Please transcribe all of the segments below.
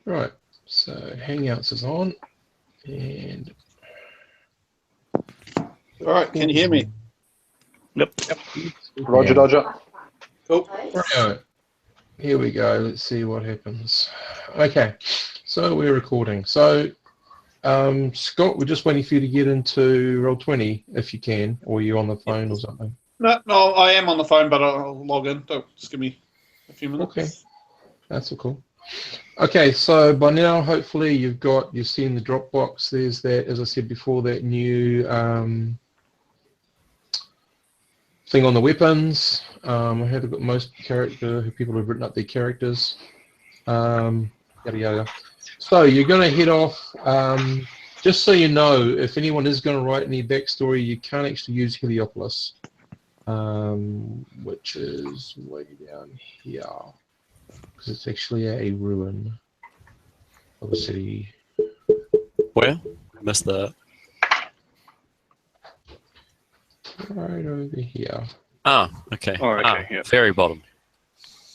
Right, so Hangouts is on, and All right, can you hear me? Yep. Roger, Dodger. Cool. Right, here we go. Let's see what happens. Okay, so we're recording. So, Scott, we're just waiting for you to get into Roll20 if you can, or you're on the phone or something. No, I am on the phone, but I'll log in. Just give me a few minutes. Okay, that's all cool. Okay, so by now, hopefully, you've seen the Dropbox. There's that, as I said before, that new thing on the weapons. I have got most people have written up their characters. Yada yada. So you're going to head off. Just so you know, if anyone is going to write any backstory, you can't actually use Heliopolis, which is way down here, because it's actually a ruin of a city. Where? I missed that. Right over here. Ah, okay. Oh, okay, yeah. Very bottom.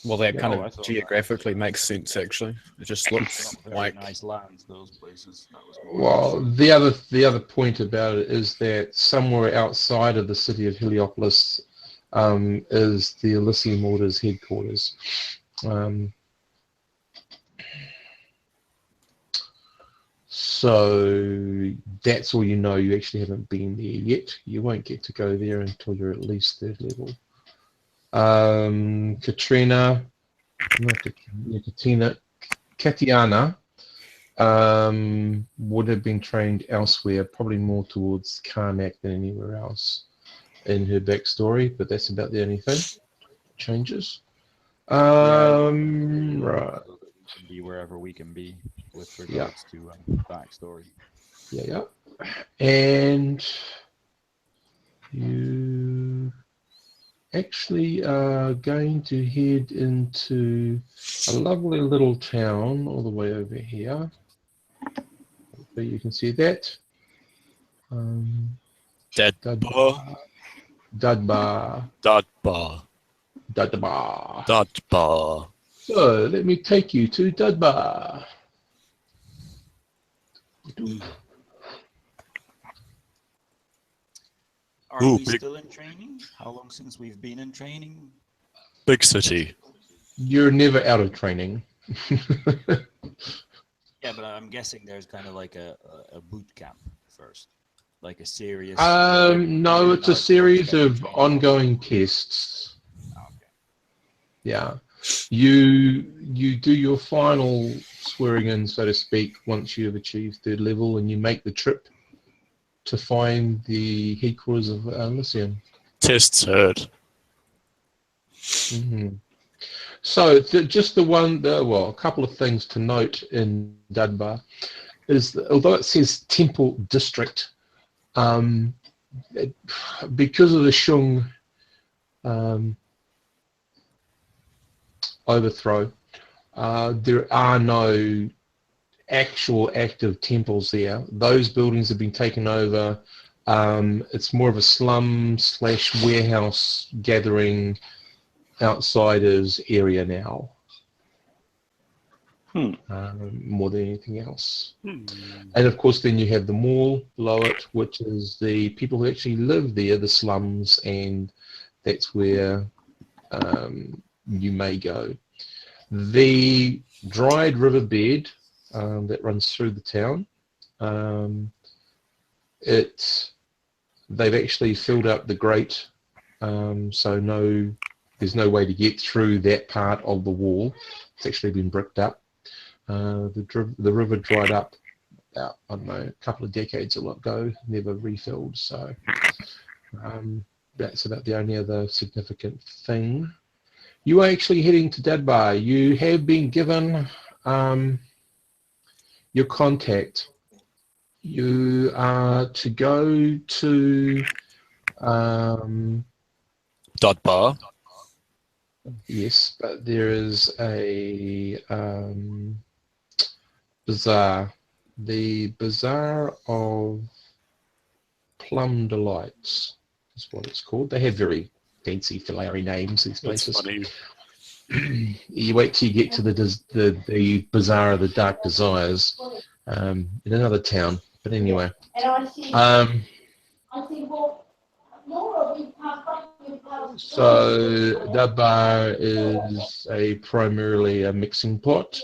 Well, that Yeah, kind I of thought geographically makes sense, actually. It just looks Very like... nice lands, those places. That was Well, the other point about it is that somewhere outside of the city of Heliopolis is the Elysium Order's headquarters. So that's all you know. You actually haven't been there yet. You won't get to go there until you're at least 3rd level. Katiana would have been trained elsewhere, probably more towards Karnak than anywhere else in her backstory, but that's about the only thing. Changes. Right. can be wherever we can be with regards to backstory. Yeah. And you actually are going to head into a lovely little town all the way over here. Hopefully you can see that. Dadbar. Dadbar. So let me take you to Dadbar. Are we still in training? How long since we've been in training? Big city. You're never out of training. Yeah, but I'm guessing there's kind of like a boot camp first, like a serious. No, it's a series of ongoing tests. Okay. Yeah, you do your final swearing in, so to speak, once you have achieved 3rd level, and you make the trip to find the headquarters of Elysium. Tests heard. Mm-hmm. So just a couple of things to note in Dadbar is that although it says Temple District, because of the Shung overthrow, there are no actual active temples there. Those buildings have been taken over. It's more of a slum/warehouse gathering outsiders area now, more than anything else. And of course then you have the mall below it, which is the people who actually live there, the slums, and that's where you may go. The dried riverbed that runs through the town, they've actually filled up the grate, so there's no way to get through that part of the wall. It's actually been bricked up. The river dried up about, I don't know, a couple of decades ago, never refilled. So that's about the only other significant thing. You are actually heading to Dadbar. You have been given your contact. You are to go to Dadbar. Yes, but there is a bazaar. The Bazaar of Plum Delights is what it's called. They have very fancy, flowery names, these places. That's funny. you wait till you get to the Bazaar of the Dark Desires in another town. But anyway, so that bar is primarily a mixing pot.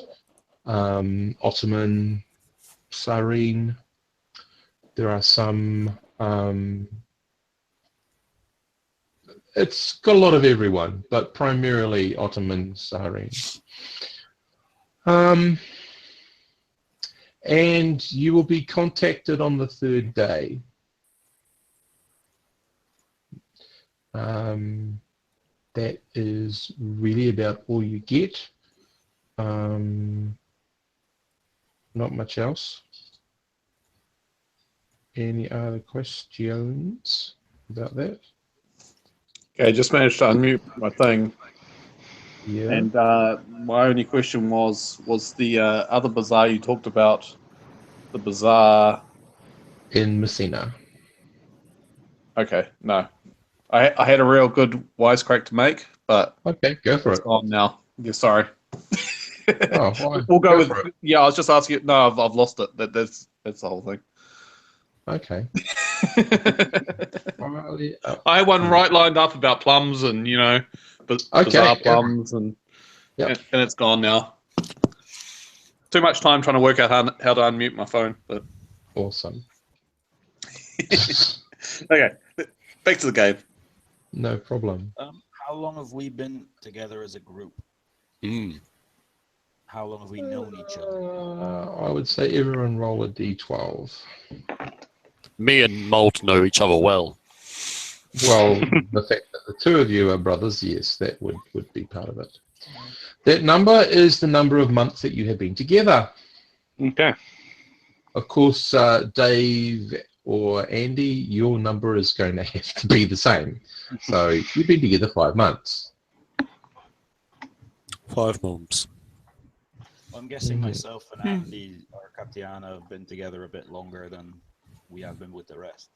Ottoman, Sarene. There are some. It's got a lot of everyone, but primarily Ottoman, Sarene. And you will be contacted on the third day. That is really about all you get. Not much else. Any other questions about that? Okay, just managed to unmute my thing. Yeah. And my only question was the other bazaar you talked about, the bazaar... In Messina. Okay, no. I had a real good wisecrack to make, but Okay, go for it's it. gone now. Yeah, sorry. Oh, why? We'll go with for it. yeah. I was just asking. No, I've lost it. That's the whole thing. Okay. I had one right lined up about plums and bizarre plums and it's gone now. Too much time trying to work out how to unmute my phone. But Awesome. okay, back to the game. No problem. How long have we been together as a group? How long have we known each other? I would say everyone roll a d12. Me and Mold know each other well. Well, the fact that the two of you are brothers, yes, that would be part of it. That number is the number of months that you have been together. Okay. Of course, Dave or Andy, your number is going to have to be the same. So you've been together 5 months. 5 months. I'm guessing myself and Andy or Katiana have been together a bit longer than we have been with the rest.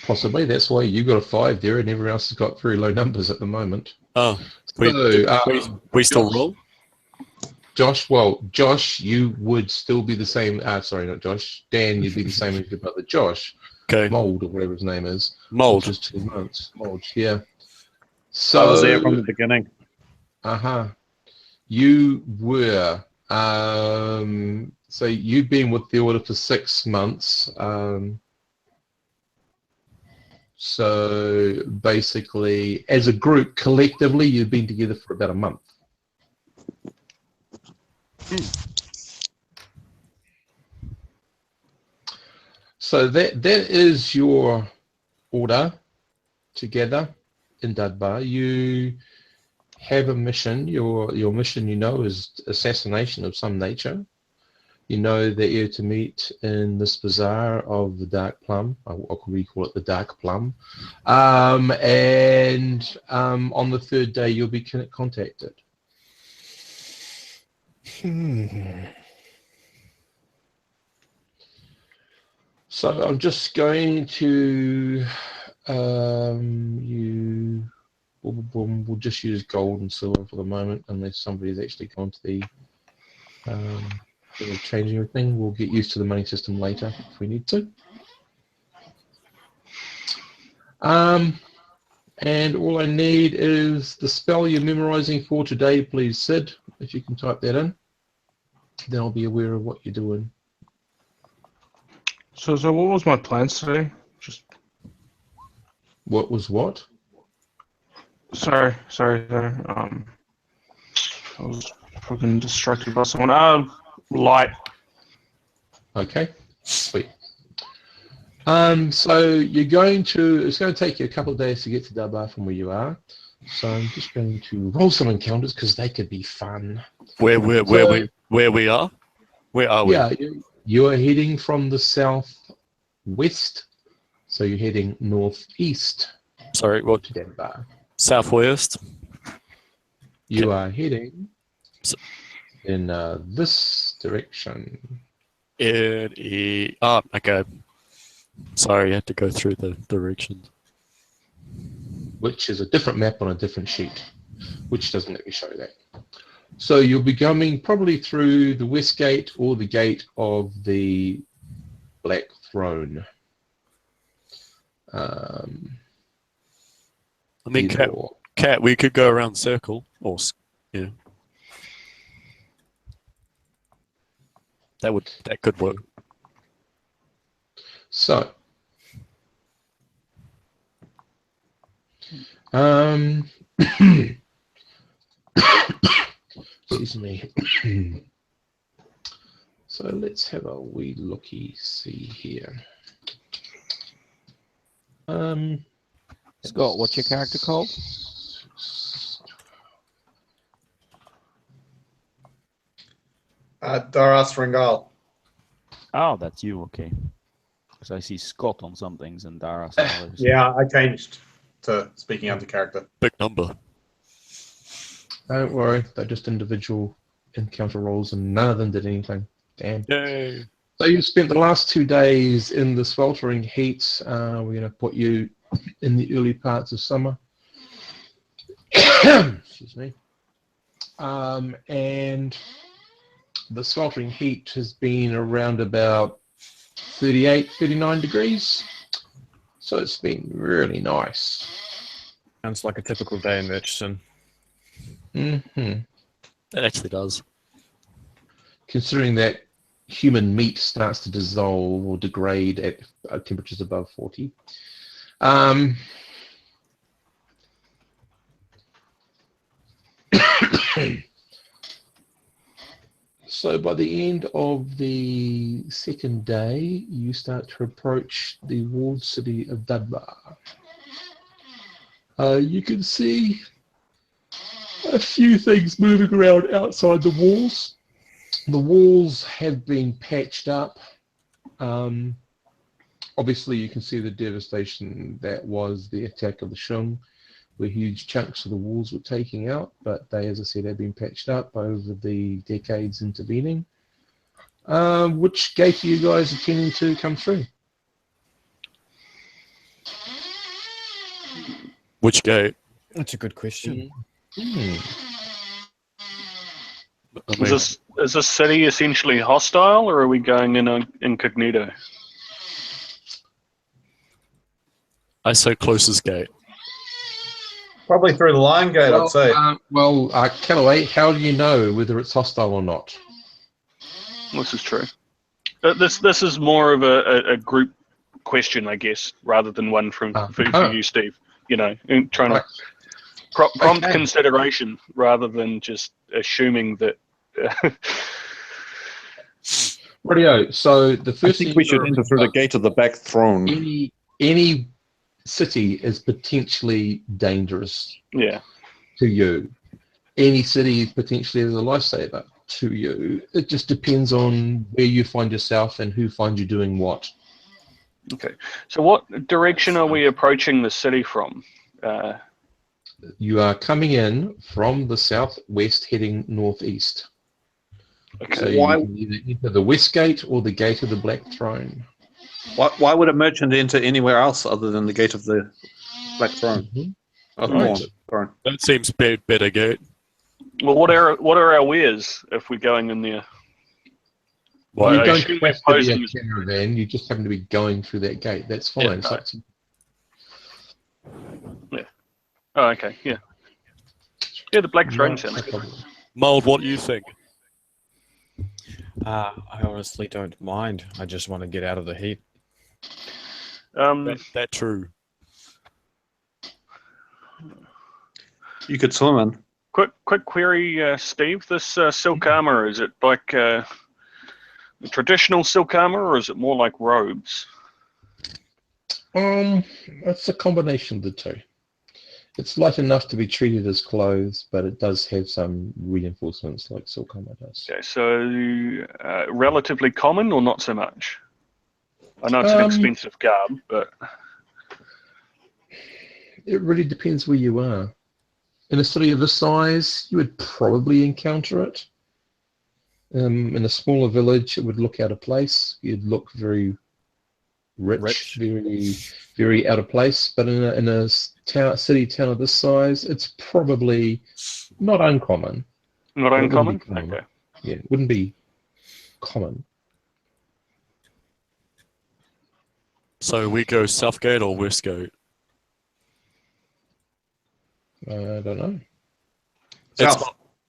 Possibly. That's why you got a 5 there and everyone else has got very low numbers at the moment. Oh, So, we still roll? Josh, you would still be the same. Sorry, not Josh. Dan, you'd be the same as your brother Josh. Okay. Mold, or whatever his name is. Mold. Just 2 months. Mold, yeah. So, I was there from the beginning. You were. So you've been with the order for 6 months. So basically, as a group, collectively, you've been together for about a month. So that is your order together in Dadbar. You have a mission. Your mission, is assassination of some nature. You know that you're to meet in this bazaar of the Dark Plum. Or could we call it the Dark Plum? And on the third day, you'll be contacted. So I'm just going to we'll just use gold and silver for the moment, unless somebody's actually gone to the changing everything. We'll get used to the money system later if we need to. And all I need is the spell you're memorizing for today, please, Sid. If you can type that in, then I'll be aware of what you're doing. So what was my plan today? Just What was what? sorry. I was fucking distracted by someone. Light. Okay, sweet. So you're going to. It's going to take you a couple of days to get to Dabar from where you are. So I'm just going to roll some encounters because they could be fun. Where we are? Where are we? Yeah, you are heading from the southwest, so you're heading northeast Sorry, what? to Dabar. Southwest? You are heading in this direction. Okay. Sorry, I had to go through the directions. Which is a different map on a different sheet. which doesn't let me show that. So you'll be coming probably through the west gate or the gate of the Black Throne. I mean, Cat, we could go around circle, or yeah, that could work. So, excuse me. So let's have a wee looky see here. Scott, what's your character called? Daras Ringal. Oh, that's you, okay. Because I see Scott on some things and Daras on others. Yeah, I changed to speaking out of character. Big number. Don't worry, they're just individual encounter rolls and none of them did anything. Damn. Yay. So you spent the last 2 days in the sweltering heat. We're going to put you in the early parts of summer. Excuse me. And the sweltering heat has been around about 38, 39 degrees. So it's been really nice. Sounds like a typical day in Murchison. Mm-hmm. It actually does. Considering that human meat starts to dissolve or degrade at temperatures above 40. So by the end of the second day, you start to approach the walled city of Dadbar. You can see a few things moving around outside the walls. The walls have been patched up. Obviously, you can see the devastation that was the attack of the Shung, where huge chunks of the walls were taken out, but they, as I said, have been patched up over the decades intervening. Which gate are you guys intending to come through? Which gate? That's a good question. Is this city essentially hostile, or are we going in incognito? I say closest gate. Probably through the Lion Gate, I'd say. Callaway, how do you know whether it's hostile or not? This is true. This is more of a group question, I guess, rather than one for you, Steve. You know, trying to prompt consideration rather than just assuming that. Radio. So the first I think we should enter through the gate of the Black Throne. Any city is potentially dangerous. Yeah. To you. Any city potentially is a lifesaver to you. It just depends on where you find yourself and who finds you doing what. Okay. So what direction are we approaching the city from? You are coming in from the southwest heading northeast. Okay. So you can either enter the west gate or the gate of the Black Throne. Why would a merchant enter anywhere else other than the gate of the Black Throne? That seems better gate. Well, what are our wares if we're going in there? Well, you don't have to be a caravan. You just happen to be going through that gate. That's fine. Yeah. Oh, okay. Yeah. Yeah, the Black Throne sounds good. Mold, what do you think? I honestly don't mind. I just want to get out of the heat. That's true. You could swim in. Quick query, Steve. This silk armor, is it like traditional silk armor, or is it more like robes? It's a combination of the two. It's light enough to be treated as clothes, but it does have some reinforcements like silk armor does. Okay, so relatively common or not so much? I know it's an expensive garb, but it really depends where you are. In a city of this size, you would probably encounter it. In a smaller village, it would look out of place. You'd look very rich. Very, very out of place. But in a city town of this size, it's probably not uncommon. Not uncommon? Common. Okay. Yeah, it wouldn't be common. So we go Southgate or Westgate? I don't know.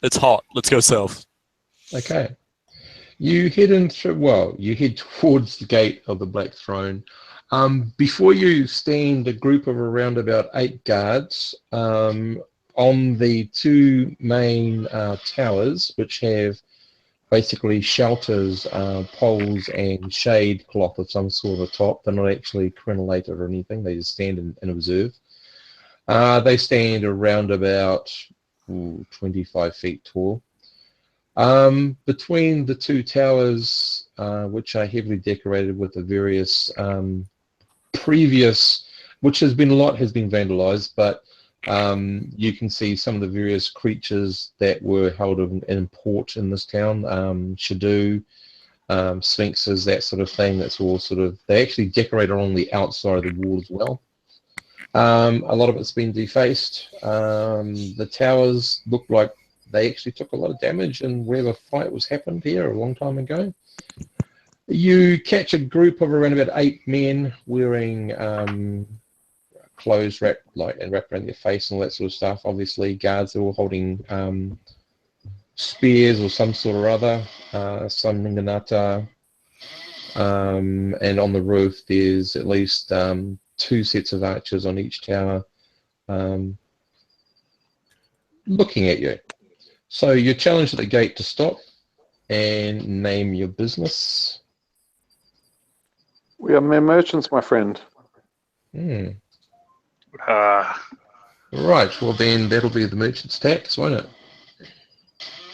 It's hot. Let's go south. Okay. You head towards the gate of the Black Throne. Before you stand a group of around about 8 guards on the 2 main towers, which have basically shelters, poles, and shade cloth of some sort of top. They're not actually crenellated or anything. They just stand and observe. They stand around about 25 feet tall. Between the 2 towers, which are heavily decorated with the various previous, which has been vandalized, but you can see some of the various creatures that were held in import in this town, Shadoo, sphinxes, that sort of thing. That's all they actually decorate along the outside of the wall as well. A lot of it's been defaced. The towers look like they actually took a lot of damage in where the fight was happened here a long time ago. You catch a group of around about 8 men wearing clothes wrapped around their face and all that sort of stuff. Obviously, guards are all holding spears or some sort or other, some ninganata. And on the roof, there's at least 2 sets of archers on each tower looking at you. So you're challenged at the gate to stop and name your business. We are mere merchants, my friend. Right, well then that'll be the merchant's tax, won't it?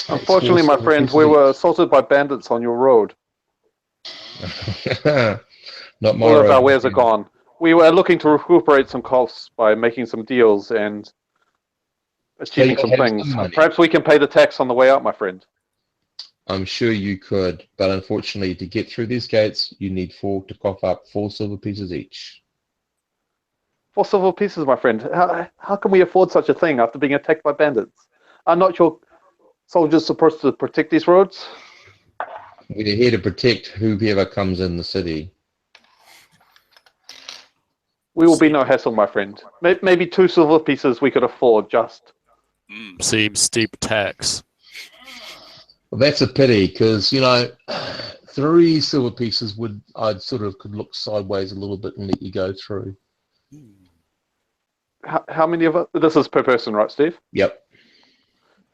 Unfortunately, my friend, we were assaulted by bandits on your road. Not my All road. of our wares are gone. We were looking to recuperate some costs by making some deals and achieving some things. Perhaps we can pay the tax on the way out, my friend. I'm sure you could, but unfortunately, to get through these gates, you need to cough up 4 silver pieces each. 4 silver pieces, my friend. How can we afford such a thing after being attacked by bandits? Are not your soldiers supposed to protect these roads? We're here to protect whoever comes in the city. We will be no hassle, my friend. Maybe 2 silver pieces we could afford, just. Seems steep tax. Well, that's a pity, because, 3 silver pieces could look sideways a little bit and let you go through. How many of us? This is per person, right, Steve? Yep.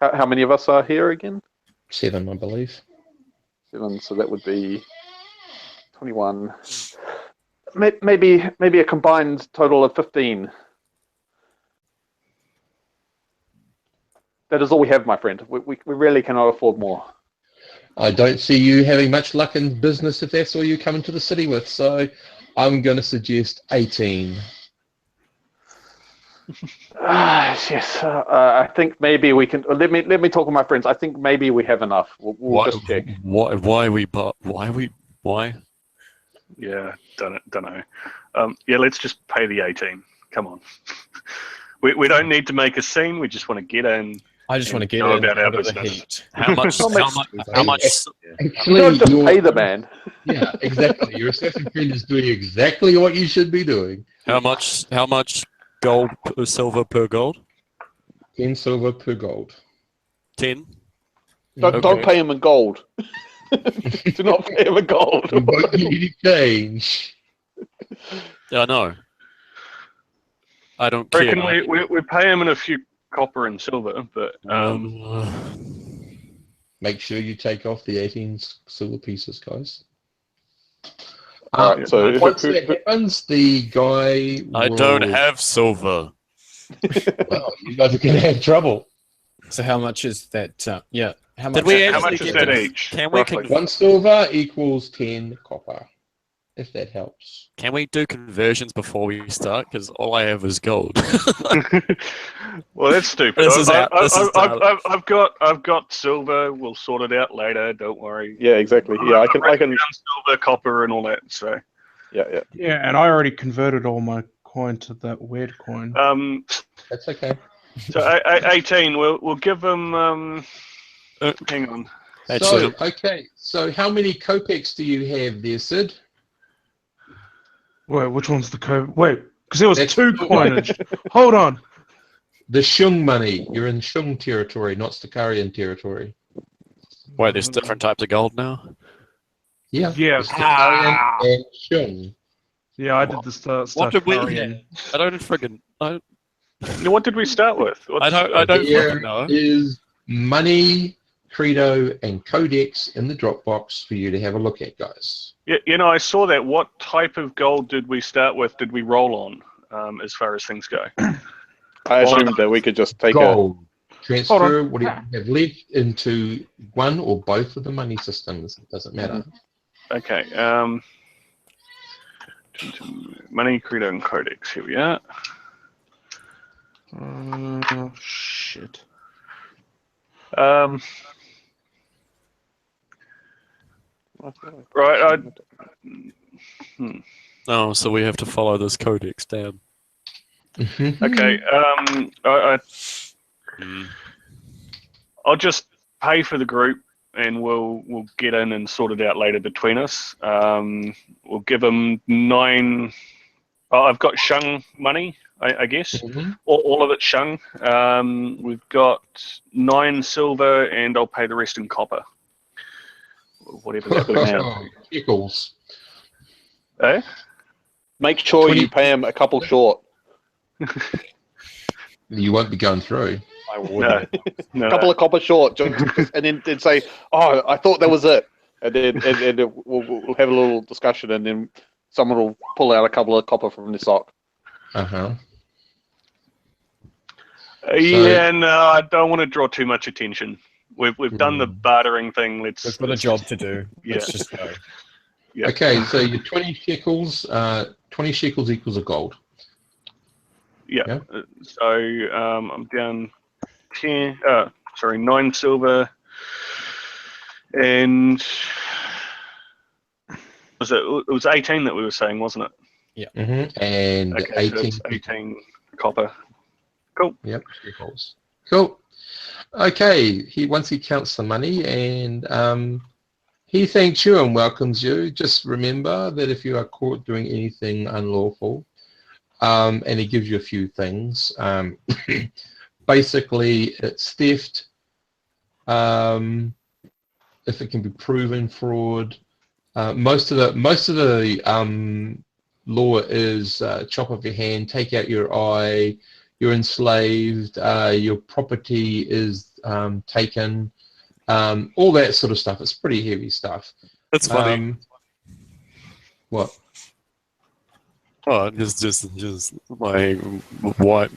How many of us are here again? 7, I believe. 7, so that would be 21. Maybe a combined total of 15. That is all we have, my friend. We really cannot afford more. I don't see you having much luck in business if that's all you come into the city with, so I'm going to suggest 18. Yes, I think maybe we can. Let me talk with my friends. I think maybe we have enough. We'll just check. Why? Yeah, don't know. Yeah, let's just pay the 18. Come on. We don't need to make a scene. We just want to get in. I just want to get in about our out of the business. heat. How much? Actually, Don't just pay the man. Yeah, exactly. Your assassin friend is doing exactly what you should be doing. How much gold per silver per gold? 10 silver per gold. 10? Don't pay him in gold. Do not pay him in gold. We won't give you any change. Yeah, I know. I don't I care. reckon we pay him in a few copper and silver, but Make sure you take off the 18 silver pieces, guys. Alright, so once that happens, the guy I don't have silver. Well, you guys are going to have trouble. So how much is that? Yeah. How much? how much is that each? Can we? 1 silver equals 10 copper, if that helps. Can we do conversions before we start? Because all I have is gold. Well, that's stupid. I've got silver. We'll sort it out later. Don't worry. Yeah, exactly. Yeah, I can. Silver, copper, and all that. So. Yeah. Yeah, and I already converted all my coin to that weird coin. That's okay. So 18. We'll give them. Hang on. So, okay. So, how many kopecks do you have there, Sid? Wait, which one's the code? Wait, because there was That's 2 coinage. Hold on. The Shung money. You're in Shung territory, not Stakarian territory. Wait, there's different types of gold now? Yeah. Yeah. Stakarian and Shung. Yeah, I did the stuff. What did we? Karian. I don't friggin'. What did we start with? I don't There friggin' know. is money, credo, and codex in the Dropbox for you to have a look at, guys. Yeah, I saw that. What type of gold did we start with? Did we roll on, as far as things go? I assumed that we could just take Gold. Transfer whatever you have left into one or both of the money systems. It doesn't matter. Okay. Money, credo, and codex. Here we are. Shit. Right. Oh, so we have to follow this codex down. Okay. I'll just pay for the group, and we'll get in and sort it out later between us. We'll give them 9. I've got Shung money, I guess. All of it Shung. We've got 9 silver, and I'll pay the rest in copper. Whatever that works out to. Pickles. Eh? Make sure you pay him a couple short. You won't be going through. I would. No. A couple of copper short, and then say, "Oh, I thought that was it," and then we'll have a little discussion, and then someone will pull out a couple of copper from the sock. Yeah, no, I don't want to draw too much attention. We've done the bartering thing. We've got a job to do. Yeah. Let's just go. Yeah. Okay, so your 20 shekels. 20 shekels equals a gold. Yeah. So I'm down 9 silver, and it was 18 that we were saying, wasn't it? Yeah. And okay, 18. so 18 copper. Cool. Yep. Shekels. Cool. Okay. Once he counts the money and he thanks you and welcomes you. Just remember that if you are caught doing anything unlawful, and he gives you a few things. Basically, it's theft. If it can be proven, fraud. Most of the law is chop off your hand, take out your eye. You're enslaved. Your property is taken. All that sort of stuff. It's pretty heavy stuff. That's funny. What? Oh, just like what?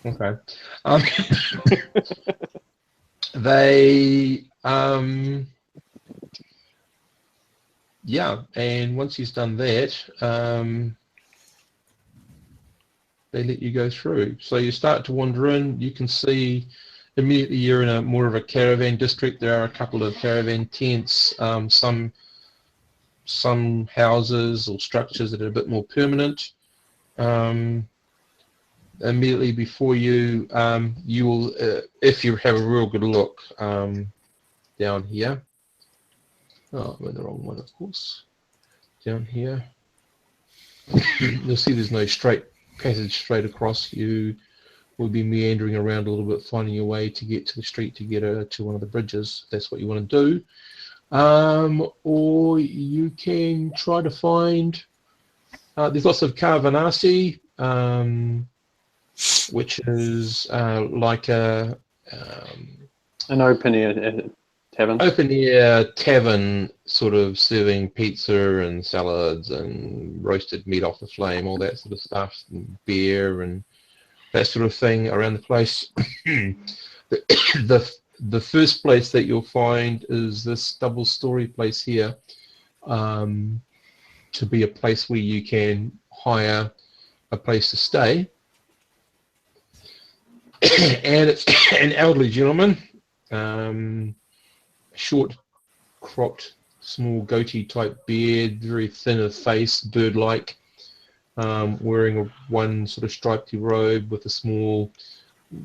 Okay. They yeah, and once he's done that, they let you go through. So you start to wander in. You can see immediately you're in a more of a caravan district. There are a couple of caravan tents, some houses or structures that are a bit more permanent. Immediately before you, you will, if you have a real good look down here. Oh, I'm in the wrong one, of course. Down here, you'll see there's no straight passage straight across. You will be meandering around a little bit, finding your way to get to the street to get to one of the bridges. If that's what you want to do. Or you can try to find, there's lots of Carvanasi, which is like an open-air tavern. Open-air tavern, sort of serving pizza and salads and roasted meat off the flame, all that sort of stuff, and beer and that sort of thing around the place. The first place that you'll find is this double-story place here, to be a place where you can hire a place to stay. And it's an elderly gentleman, short-cropped small goatee-type beard, very thin of face, bird-like, wearing one sort of striped robe with a small,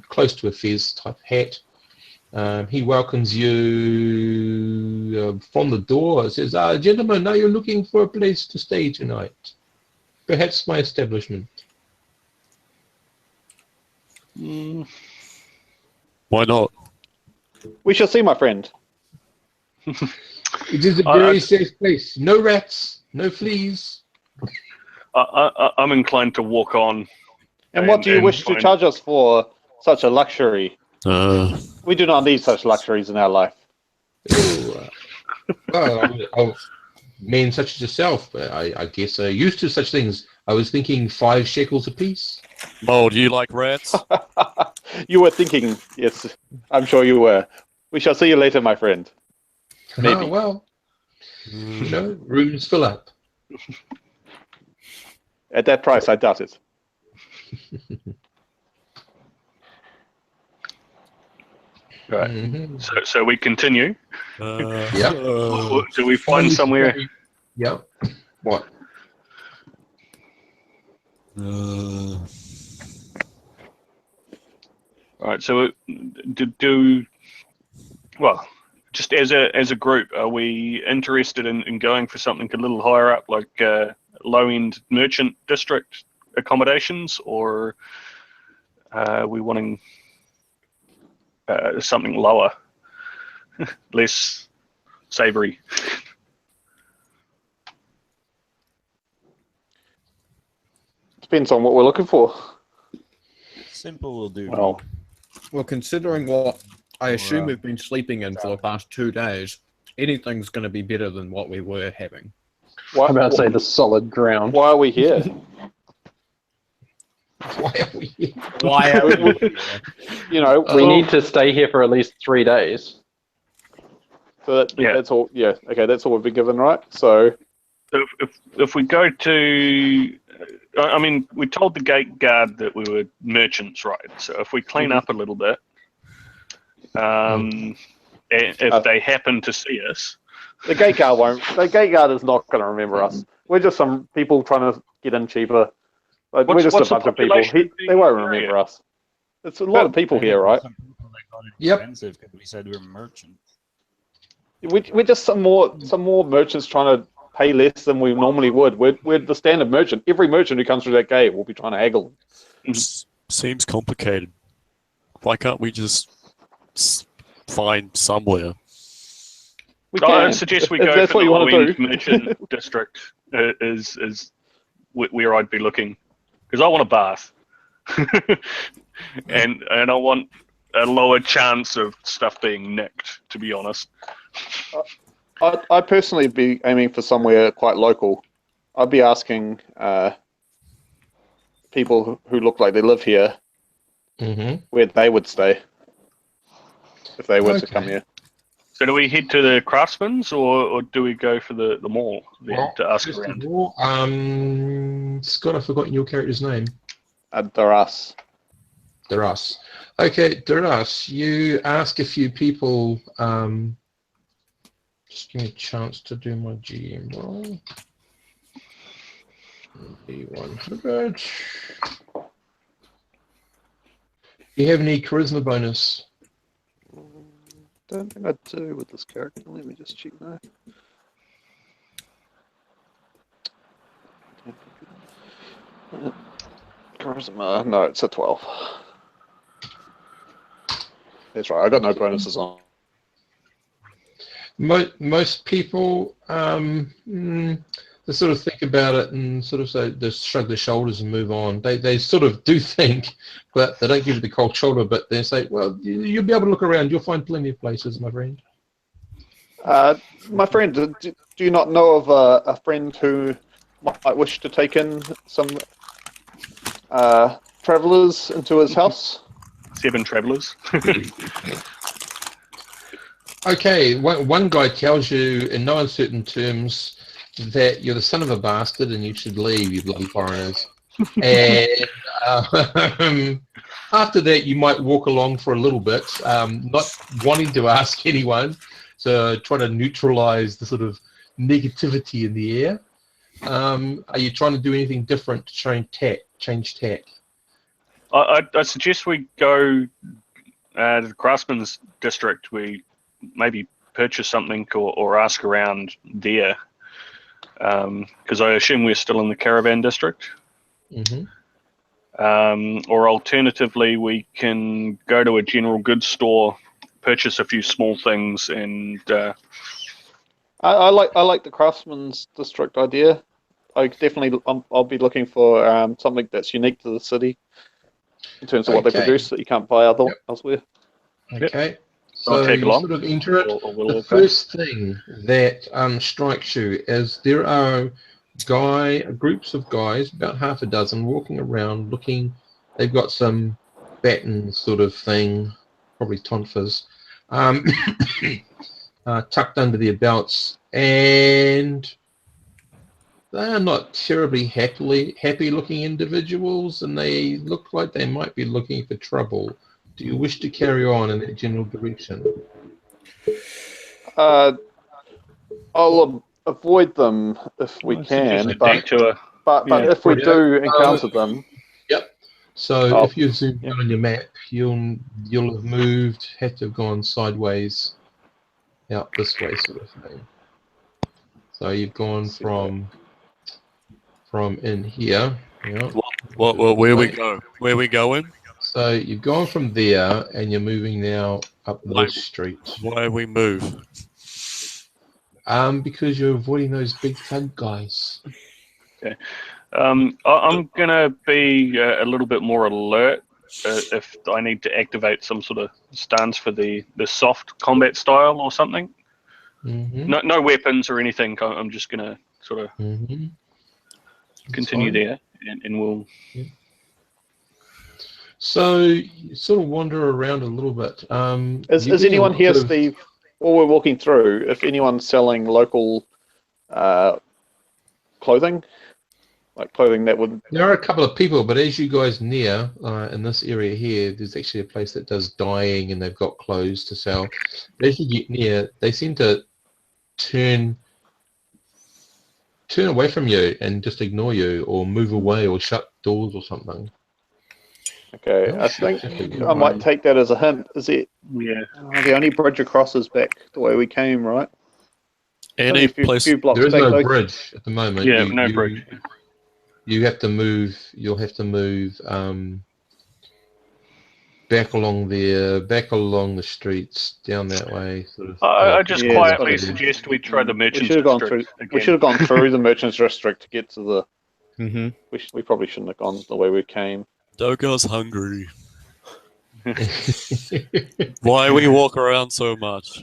close to a fez type hat. He welcomes you from the door. Says, "Gentlemen, are you looking for a place to stay tonight? Perhaps my establishment." Why not? We shall see, my friend. It is a very safe place. No rats, no fleas. I'm inclined to walk on. And what do you wish to charge us for such a luxury? We do not need such luxuries in our life. Well, men such as yourself, I guess, are used to such things. I was thinking 5 shekels apiece. Mold, you like rats? You were thinking, yes, I'm sure you were. We shall see you later, my friend. Maybe. Well, rooms fill up. At that price, I doubt it. Right. So we continue. Yeah. Do we find somewhere? Yeah. What? All right. So well, just as a group, are we interested in going for something a little higher up, like low-end merchant district accommodations, or are we wanting something lower, less savory? Depends on what we're looking for. Simple will do. Well, considering what I assume we've been sleeping in for the past 2 days, anything's going to be better than what we were having. I'm about to say the solid ground. Why are we here? Why are we here? Why are we here? You know, We need to stay here for at least 3 days. So that's all. Yeah. Okay, that's all we've been given, right? So if we go to, I mean, we told the gate guard that we were merchants, right? So if we clean up a little bit, if they happen to see us, the gate guard won't. The gate guard is not going to remember us. We're just some people trying to get in cheaper. Like, we're just a bunch of people. They won't remember us. It's a lot of people here, right? Yep. Because we said we're merchants. We're just some more merchants trying to pay less than we normally would. We're the standard merchant. Every merchant who comes through that gate will be trying to haggle. Seems complicated. Why can't we just find somewhere? I suggest we go for the low-end merchant district is where I'd be looking, because I want a bath, and I want a lower chance of stuff being nicked, to be honest. I'd personally be aiming for somewhere quite local. I'd be asking people who look like they live here where they would stay if they were to come here. So do we head to the Craftsman's, or do we go for the mall to ask around? Scott, I've forgotten your character's name. Daras. Daras. Okay, Daras, you ask a few people. Just give me a chance to do my GM roll. D100. Do you have any charisma bonus? Don't think I do with this character. Let me just check now. Charisma, no, it's a 12. That's right, I got no bonuses on. Most people, they sort of think about it and sort of say, they shrug their shoulders and move on. They sort of do think, but they don't give it the cold shoulder, but they say, well, you'll be able to look around. You'll find plenty of places, my friend. My friend, do you not know of a friend who might wish to take in some travelers into his house? 7 travelers. Okay, one guy tells you in no uncertain terms that you're the son of a bastard and you should leave, you bloody foreigners. And after that, you might walk along for a little bit, not wanting to ask anyone, so try to neutralize the sort of negativity in the air. Are you trying to do anything different to change tack? I suggest we go to the Craftsman's District. We maybe purchase something or ask around there. Because I assume we're still in the Caravan District. Mm-hmm. Or alternatively, we can go to a general goods store, purchase a few small things, and I like the Craftsman's District idea. I'll be looking for something that's unique to the city in terms of what they produce that you can't buy elsewhere. Okay. I'll So take you along. sort of enter it. Or The first thing that strikes you is there are groups of guys, about half a dozen, walking around looking. They've got some baton sort of thing, probably tonfas, tucked under their belts, and they are not terribly happy looking individuals, and they look like they might be looking for trouble. Do you wish to carry on in that general direction? I'll avoid them if we can, but if we do encounter them. Yep. So if you zoom in on your map, you'll have had to have gone sideways, out this way, sort of thing. So you've gone from in here. Yeah. Where we go? Where we going? So you've gone from there, and you're moving now up this street. Why we move? Because you're avoiding those big thug guys. Okay. I'm gonna be a little bit more alert if I need to activate some sort of stance for the soft combat style or something. Mm-hmm. No weapons or anything. I'm just gonna sort of continue there, and we'll. Yeah. So you sort of wander around a little bit. Is anyone here, Steve, while we're walking through, if anyone's selling local clothing? Like clothing that would... There are a couple of people, but as you guys near, in this area here, there's actually a place that does dyeing, and they've got clothes to sell. But as you get near, they seem to turn away from you and just ignore you, or move away, or shut doors or something. Okay, I think I might take that as a hint. Is it? Yeah. The only bridge across is back the way we came, right? Any place? Few blocks there is back, no though. bridge at the moment. Yeah, no bridge. You have to move. You'll have to move back along the streets, down that way. Sort of. I just quietly suggest we try the merchants district. We should have gone through the merchants district to get to the. Mm-hmm. We probably shouldn't have gone the way we came. Dogo's hungry. Why we walk around so much?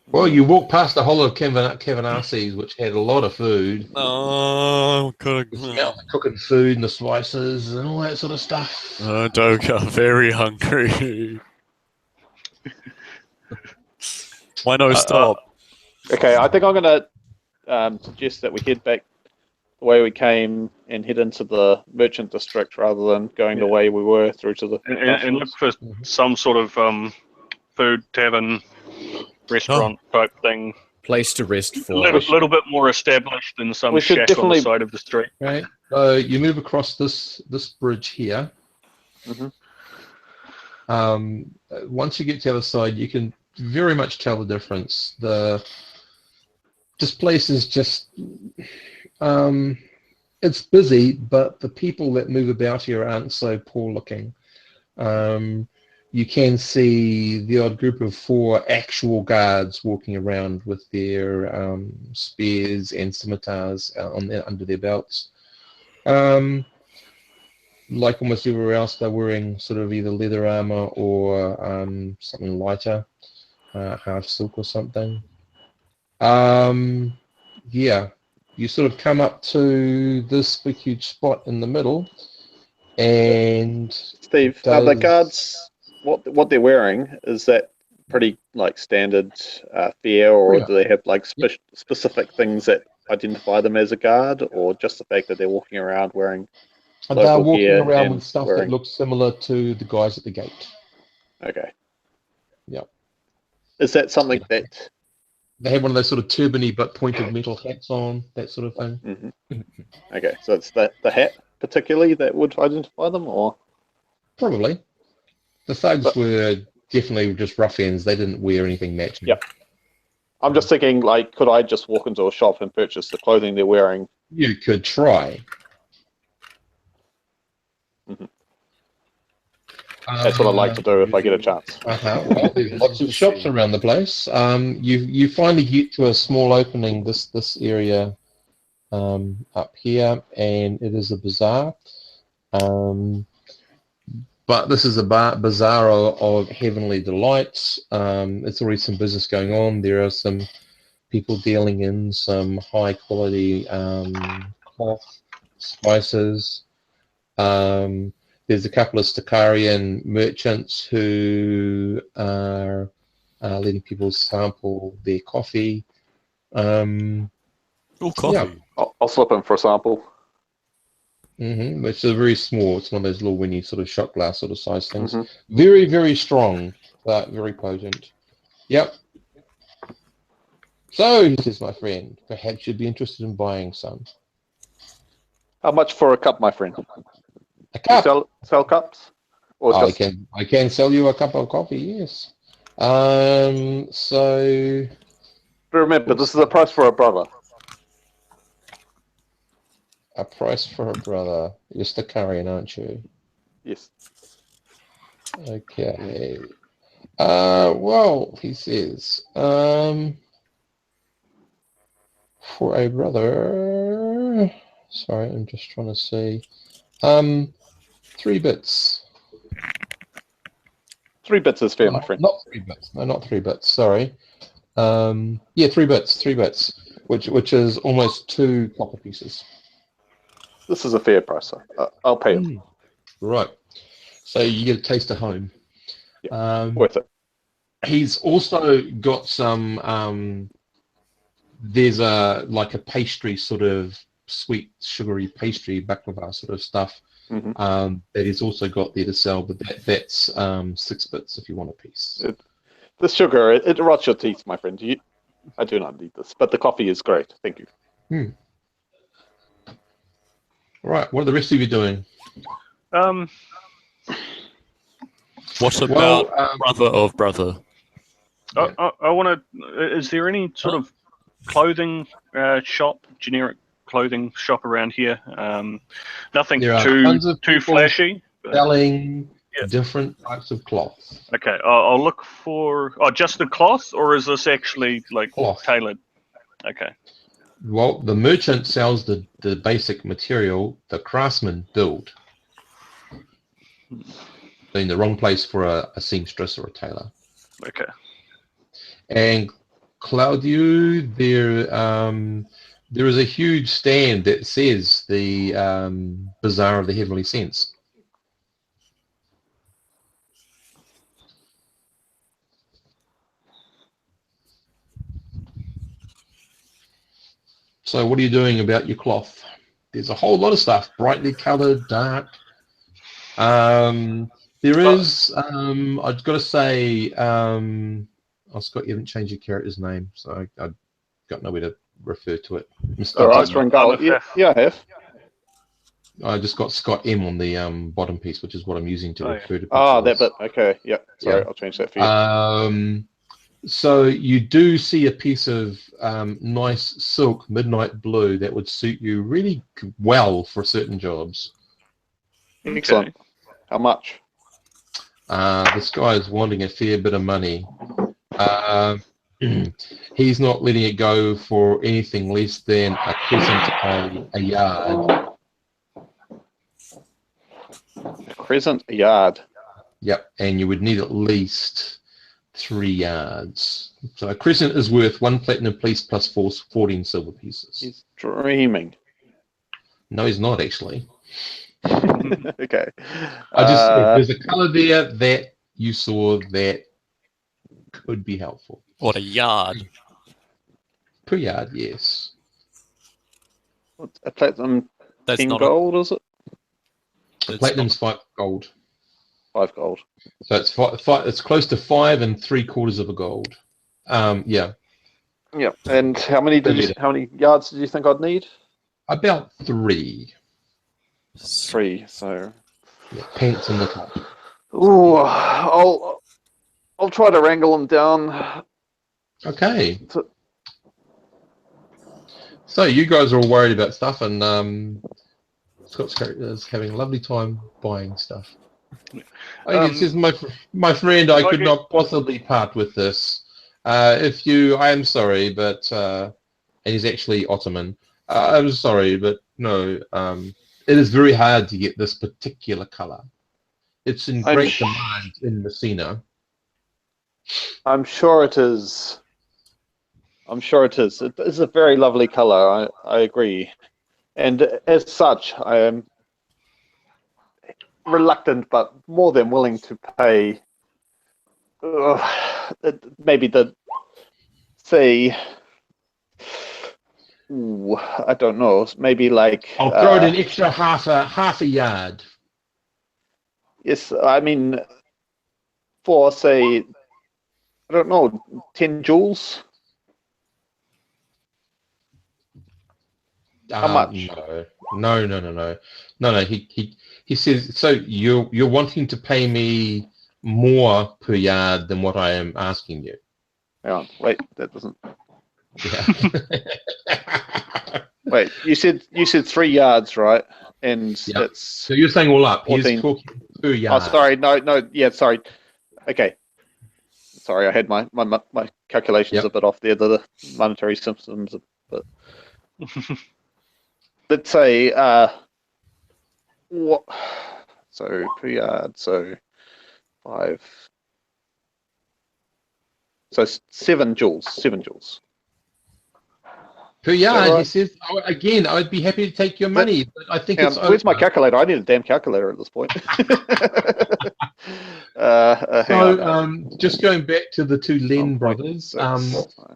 Well, you walk past the whole of Cavanasses, which had a lot of food. Oh, the smell of cooking food and the spices and all that sort of stuff. Dogo, very hungry. Why no stop? Okay, I think I'm going to suggest that we head back the way we came and head into the merchant district rather than going the way we were through to the... And look for some sort of food tavern, restaurant type thing. Place to rest for. A little bit more established than some shack on the side of the street. Right. So you move across this bridge here. Mm-hmm. Once you get to the other side, you can very much tell the difference. This place is just... it's busy, but the people that move about here aren't so poor looking. You can see the odd group of 4 actual guards walking around with their spears and scimitars under their belts. Like almost everywhere else, they're wearing sort of either leather armor or something lighter, half silk or something. Yeah. You sort of come up to this big huge spot in the middle, and Steve, the guards, what they're wearing, is that pretty like standard fare, or do they have like specific things that identify them as a guard, or just the fact that they're walking around wearing they're walking gear around with stuff that looks similar to the guys at the gate. Okay. Yeah. Is that something that They have one of those sort of turbany but pointed metal hats on, that sort of thing. Mm-hmm. Okay, so it's the hat particularly that would identify them, or probably the thugs were definitely just ruffians. They didn't wear anything matching. Yep. I'm just thinking, like, could I just walk into a shop and purchase the clothing they're wearing? You could try. Mm-hmm. That's what I'd like to do if I get a chance. Well, there's lots of shops around the place. You finally get to a small opening this area up here, and it is a bazaar. But this is a bazaar of heavenly delights. It's already some business going on. There are some people dealing in some high quality cloth, spices. There's a couple of Stakarian merchants who are letting people sample their coffee. Coffee. Yeah. I'll slip in for a sample. Which is very small. It's one of those little winny sort of shot glass sort of size things. Very, very strong, but very potent. Yep. So, he says, my friend, perhaps you'd be interested in buying some. How much for a cup, my friend? A cup? You sell cups? Or I can sell you a cup of coffee, yes. So... Remember, this is a price for a brother. A price for a brother. You're Stakarian, aren't you? Yes. Okay. Well, he says, for a brother... Sorry, I'm just trying to see. 3 bits. 3 bits is fair, my friend. Not 3 bits. No, not 3 bits. Sorry. Yeah, 3 bits. 3 bits, which is almost 2 copper pieces. This is a fair price. I'll pay it. Right. So you get a taste of home. Yeah, worth it. He's also got some. There's a pastry sort of sweet, sugary pastry baklava sort of stuff. That he's also got there to sell, but that's 6 bits if you want a piece. The sugar, it rots your teeth, my friend. I do not need this, but the coffee is great. Thank you. Right, what are the rest of you doing? What about brother of brother? I want to. Is there any sort of clothing shop, generic clothing shop around here? Nothing too flashy. Selling different types of cloth. Okay, I'll look for just the cloth, or is this actually like cloth tailored? Okay. Well, the merchant sells the basic material. The craftsman build. In the wrong place for a seamstress or a tailor. Okay. And Claudio, there is a huge stand that says the Bazaar of the Heavenly Sense. So what are you doing about your cloth? There's a whole lot of stuff, brightly coloured, dark. There is, I've got to say, Scott, you haven't changed your character's name, so I've got nowhere to refer to it. All right, yeah, I have. I just got Scott M on the bottom piece, which is what I'm using to refer to. That bit. Okay, yeah. Sorry, I'll change that for you. So you do see a piece of nice silk midnight blue that would suit you really well for certain jobs. Excellent. How much? This guy is wanting a fair bit of money. He's not letting it go for anything less than a crescent a yard. A crescent a yard? Yep, and you would need at least 3 yards. So a crescent is worth 1 platinum piece plus 14 silver pieces. He's dreaming. No, he's not actually. Okay. There's a colour there that you saw that could be helpful. What, a yard? Per yard, yes. A platinum That's 10 not gold, is it? Platinum's 5 gold. 5 gold. So it's it's close to 5 3/4 of a gold. Yeah. Yeah. And how many yards did you think I'd need? About 3. 3. So. Yeah, pants in the top. Ooh, I'll try to wrangle them down. Okay. So you guys are all worried about stuff, and Scott's character is having a lovely time buying stuff. I says, my friend, I could not possibly part with this. I am sorry, but and he's actually Ottoman. I'm sorry, but no. It is very hard to get this particular color. It's in great demand in Messina. I'm sure it is. It is a very lovely color. I agree, and as such, I am reluctant, but more than willing to pay. Maybe I don't know. Maybe like I'll throw it an extra half a yard. Yes, I mean, for say, I don't know, 10 joules. How much? No. He says, so you're wanting to pay me more per yard than what I am asking you. Hang on, wait, that doesn't. Yeah. Wait, you said 3 yards, right? And that's. So you're saying all up? 14. He's talking per yard. Oh, sorry, no, yeah, sorry. Okay, sorry, I had my calculations a bit off there. The monetary systems, but let's say what? So per yard, so 5. So 7 joules. 7 joules. Per yard, right? he says. Again, I'd be happy to take your money, but I think it's where's my calculator? I need a damn calculator at this point. Just going back to the 2 Len brothers,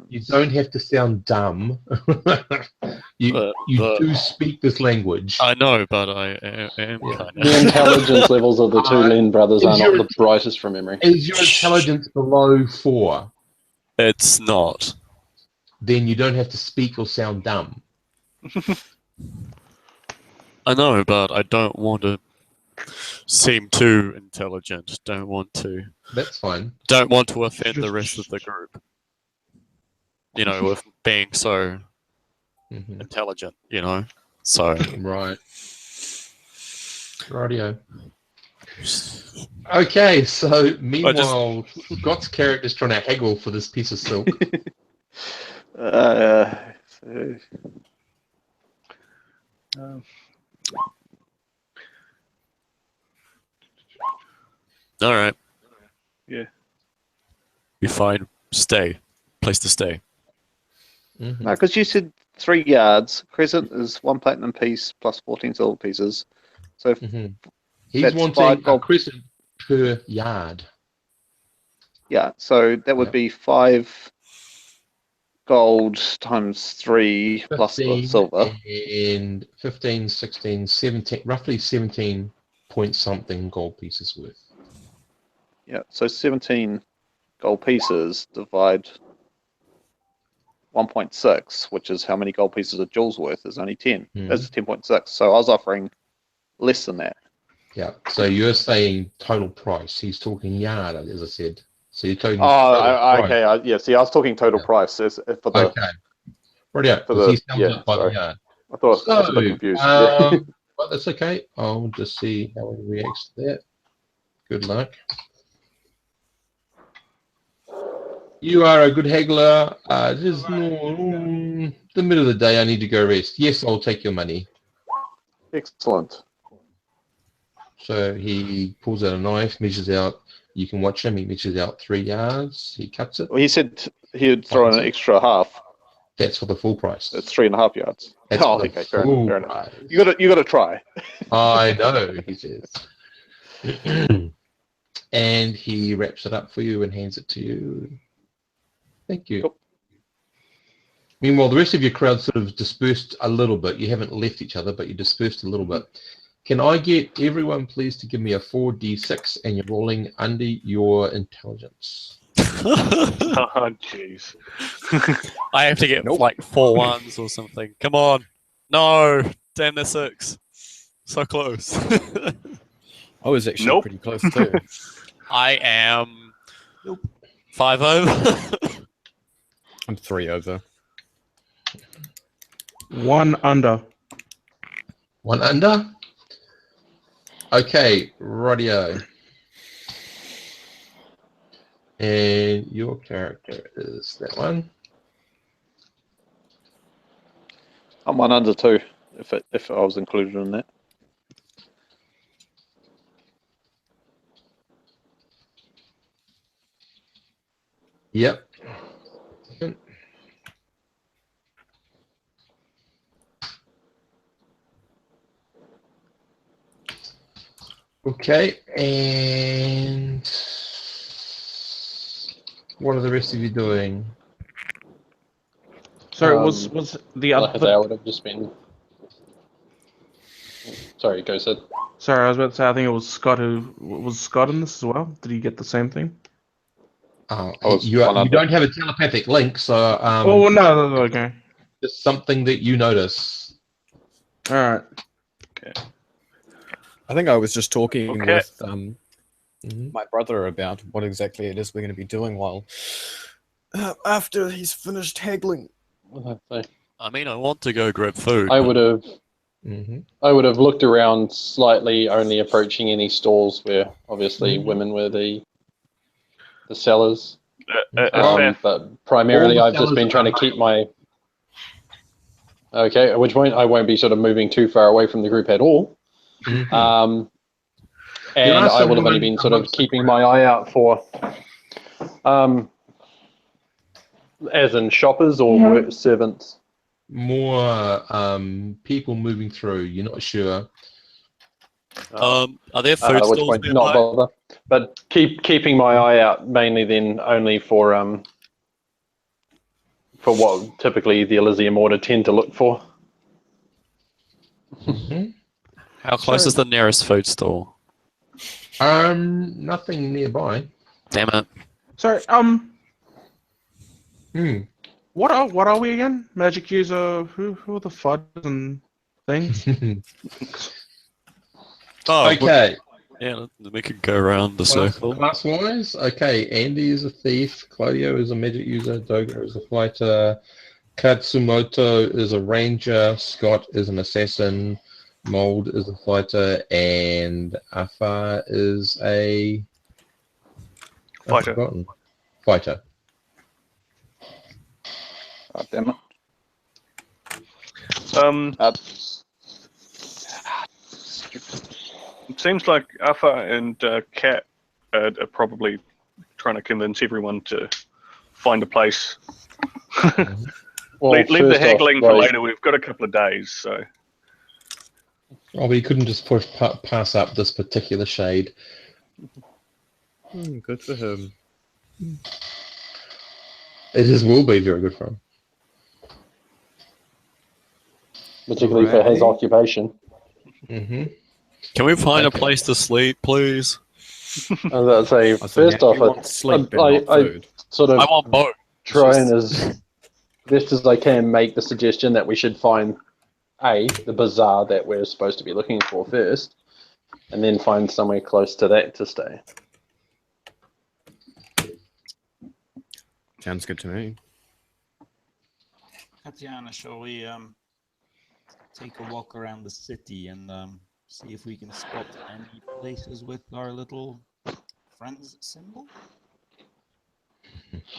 you don't have to sound dumb. you do speak this language. I know, but I am kind of... The intelligence levels of the 2 Len brothers are not the brightest from memory. Is your intelligence below 4? It's not. Then you don't have to speak or sound dumb. I know, but I don't want to seem too intelligent. Don't want to. That's fine. Don't want to offend the rest of the group. You know, with being so intelligent, you know? So. Right. Radio. Okay, so meanwhile, Scott's character's trying to haggle for this piece of silk. All right. Yeah. You find place to stay. No, because you said 3 yards. Crescent is 1 platinum piece plus 14 silver pieces. So he's wanting a crescent per yard. Yeah, so that would be 5 gold times 3 plus the silver. And 15, 16, 17, roughly 17 point something gold pieces worth. Yeah, so 17 gold pieces divide 1.6, which is how many gold pieces a joule's worth, is only 10. That's 10.6. So I was offering less than that. Yeah, so you're saying total price. He's talking yard, as I said. So you're talking. Okay. Yeah, see, I was talking total price for the. Okay. Right, for the, he sounds by the yard. I thought I was a bit confused. Well, that's okay. I'll just see how he reacts to that. Good luck. You are a good haggler. It is the middle of the day. I need to go rest. Yes, I'll take your money. Excellent. So he pulls out a knife, measures out. You can watch him. He measures out 3 yards. He cuts it. Well, he said he'd throw in an extra half. That's for the full price. It's 3.5 yards. That's okay, fair enough. You got to try. I know, he says. And he wraps it up for you and hands it to you. Thank you. Cool. Meanwhile, the rest of your crowd sort of dispersed a little bit. You haven't left each other, but you dispersed a little bit. Can I get everyone, please, to give me a 4d6 and you're rolling under your intelligence? Oh, jeez. I have to get like 4 ones or something. Come on. No. Damn, they're 6. So close. I was actually pretty close too. I am 5 over. I'm 3 over. 1 under. 1 under? Okay, radio. And your character is that one. I'm 1 under too, if I was included in that. Yep. Okay, and what are the rest of you doing? Sorry, was the Like I say, I other? would have just been. Sorry, go Sid. Sorry, I was about to say. I think it was Scott who was Scott in this as well. Did he get the same thing? You don't have a telepathic link, so Oh no, okay. Just something that you notice. All right. Okay. I think I was just talking with Mm-hmm. my brother about what exactly it is we're going to be doing while after he's finished haggling. I mean, I want to go grab food. I would have. Mm-hmm. I would have looked around slightly, only approaching any stalls where obviously women were the sellers. But primarily, I've just been trying to keep my. Okay, at which point I won't be sort of moving too far away from the group at all. Mm-hmm. And I will have only been sort of keeping my eye out for, as in shoppers or servants. More people moving through. You're not sure. Are there food Which stalls point nearby? not bother. But keeping my eye out mainly then only for what typically the Elysium Order tend to look for. Mm-hmm. How close is the nearest food store? Nothing nearby. Damn it. Sorry. Hmm. What are we again? Magic user? Who are the FUDs and things? Okay. Yeah, we could go around the circle. Class-wise, okay. Andy is a thief. Claudio is a magic user. Doga is a fighter. Katsumoto is a ranger. Scott is an assassin. Mold is a fighter, and Afa is a Fighter. Fighter. Oh, damn it. It seems like Alpha and Kat are probably trying to convince everyone to find a place. Well, leave the first haggling off, for like- later. We've got a couple of days, so. Oh, but you couldn't just pass up this particular shade. Good for him. Will be very good for him. Particularly for his occupation. Mm-hmm. Can we find a place to sleep, please? I was about to say, first off, I sort of I want both. try and as best as I can make the suggestion that we should find the bazaar that we're supposed to be looking for first, and then find somewhere close to that to stay. Sounds good to me. Tatiana, shall we take a walk around the city and see if we can spot any places with our little friends symbol?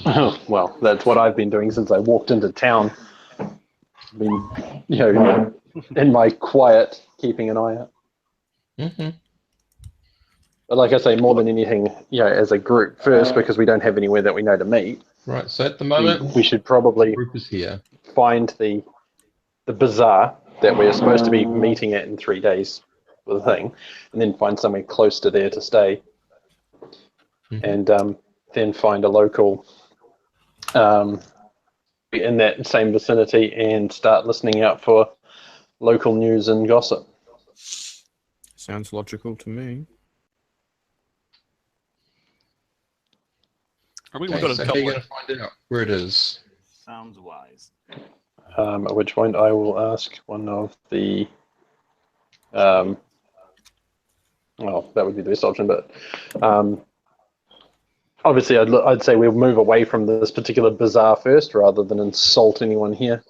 Well, that's what I've been doing since I walked into town. I've been, in my quiet, keeping an eye out. Mm-hmm. But like I say, more than anything, as a group first, because we don't have anywhere that we know to meet. Right. So at the moment, we should probably group is here. Find the bazaar that we're supposed to be meeting at in 3 days for the thing, and then find somewhere close to there to stay, and then find a local in that same vicinity and start listening out for local news and gossip. Sounds logical to me. I mean, we've got a couple. How are you going to find out where it is? sounds wise. At which point I will ask one of the, well, that would be the best option, but obviously I'd say we'll move away from this particular bazaar first rather than insult anyone here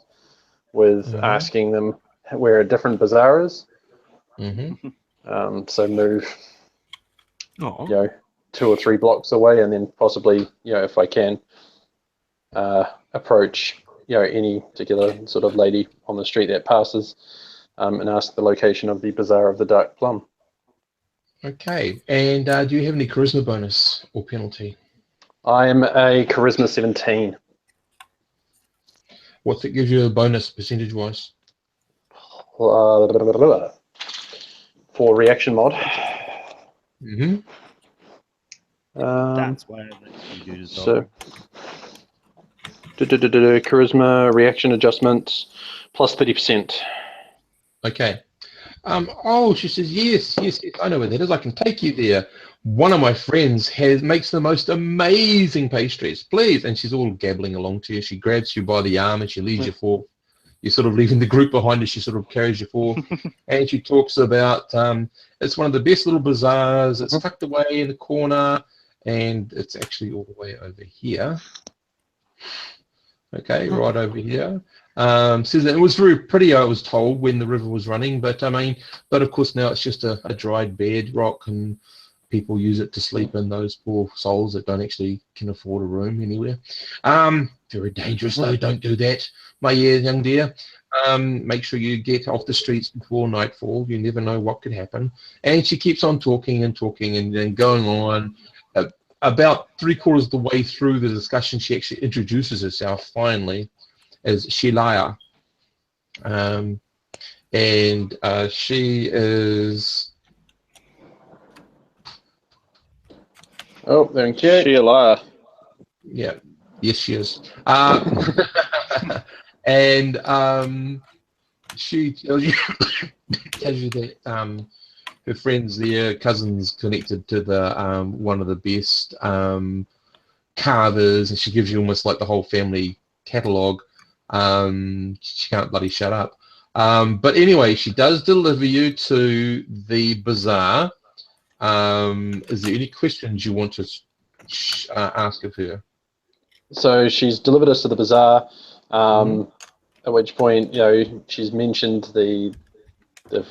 with asking them where a different bazaar is. So move, 2 or 3 blocks away, and then possibly, if I can, approach, any particular sort of lady on the street that passes, and ask the location of the Bazaar of the Dark Plum. Okay, and do you have any charisma bonus or penalty? I am a charisma 17. What's it give you a bonus percentage-wise? For reaction mod. That's why I let you do this. So, charisma reaction adjustments plus 30%. Okay. She says, yes, I know where that is. I can take you there. One of my friends makes the most amazing pastries. Please. And she's all gabbling along to you. She grabs you by the arm and she leads you forth. You're sort of leaving the group behind as she sort of carries you forth. And she talks about it's one of the best little bazaars. It's tucked away in the corner. And it's actually all the way over here. Okay, right over here. Says that it was very pretty, I was told, when the river was running, but of course now it's just a dried bedrock, and people use it to sleep in, those poor souls that don't actually can afford a room anywhere. Very dangerous though, don't do that, my young dear. Make sure you get off the streets before nightfall. You never know what could happen. And she keeps on talking and then going on. About 3/4 of the way through the discussion, she actually introduces herself finally as Shilaya. And she is... Oh, thank you. Sheila. Yeah, yes, she is. And she tells you, that her friends there, cousins connected to the one of the best carvers, and she gives you almost like the whole family catalogue. She can't bloody shut up. But anyway, she does deliver you to the bazaar. Is there any questions you want to ask of her? So she's delivered us to the bazaar, at which point, she's mentioned the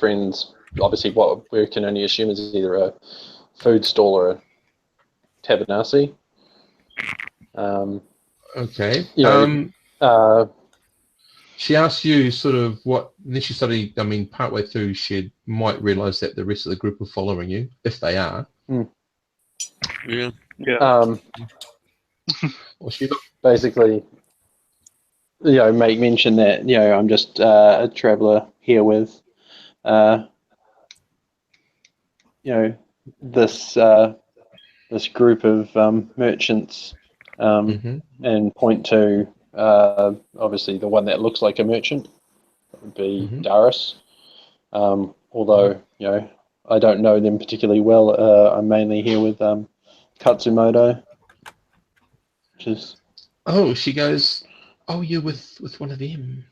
friends, obviously what we can only assume is either a food stall or a tabernacey. Okay. She asks you sort of what, then she suddenly, partway through, she might realise that the rest of the group are following you, if they are. Yeah. Well, she basically, make mention that, I'm just a traveller here with, this group of merchants, and point to obviously the one that looks like a merchant. That would be Darius. Although I don't know them particularly well. I'm mainly here with Katsumoto. Which is... Oh, she goes, oh, you're with one of them.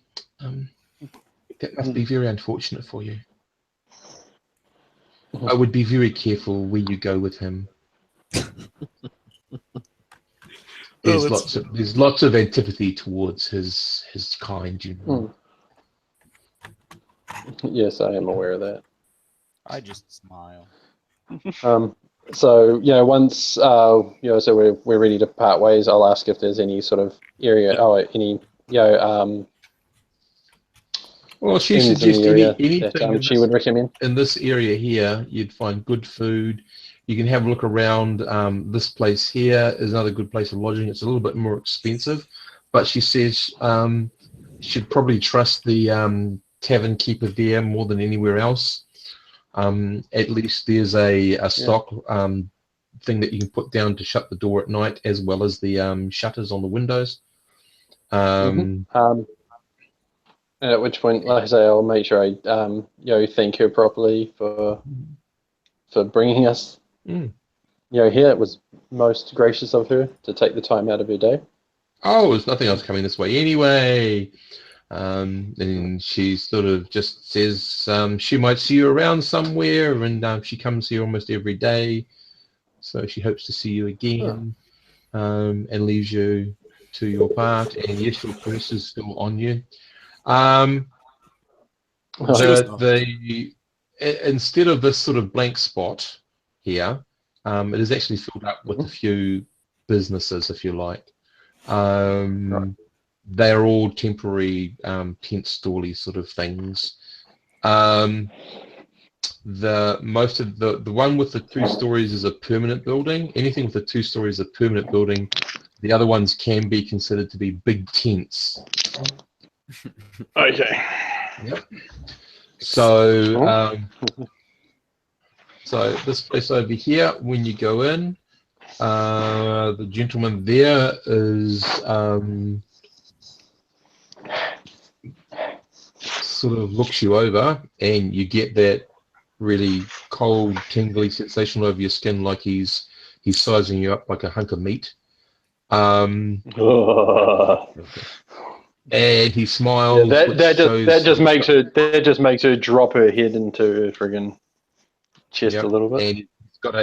That must be very unfortunate for you. I would be very careful where you go with him. There's lots of antipathy towards his kind, Yes, I am aware of that. I just smile. So once so we're ready to part ways, I'll ask if there's any sort of area, well, she suggests anything that she would recommend. In this area here, you'd find good food. You can have a look around. This place here is another good place of lodging. It's a little bit more expensive, but she says should probably trust the tavern keeper there more than anywhere else. At least there's a stock thing that you can put down to shut the door at night, as well as the shutters on the windows. At which point, like I say, I'll make sure I thank her properly for bringing us here. It was most gracious of her to take the time out of her day. oh, there's nothing else coming this way anyway. And she sort of just says she might see you around somewhere, and she comes here almost every day. So she hopes to see you again, and leaves you to your part. And yes, your purse is still on you. Instead of this sort of blank spot here, it is actually filled up with a few businesses, if you like. They're all temporary tent stall-y sort of things. The one with the 2 stories is a permanent building. Anything with the 2 stories is a permanent building. The other ones can be considered to be big tents. Okay. Yep. So, so this place over here, when you go in, the gentleman there is sort of looks you over, and you get that really cold, tingly sensation over your skin, like he's sizing you up like a hunk of meat. And he smiles. Yeah, that just makes her drop her head into her friggin' chest a little bit. And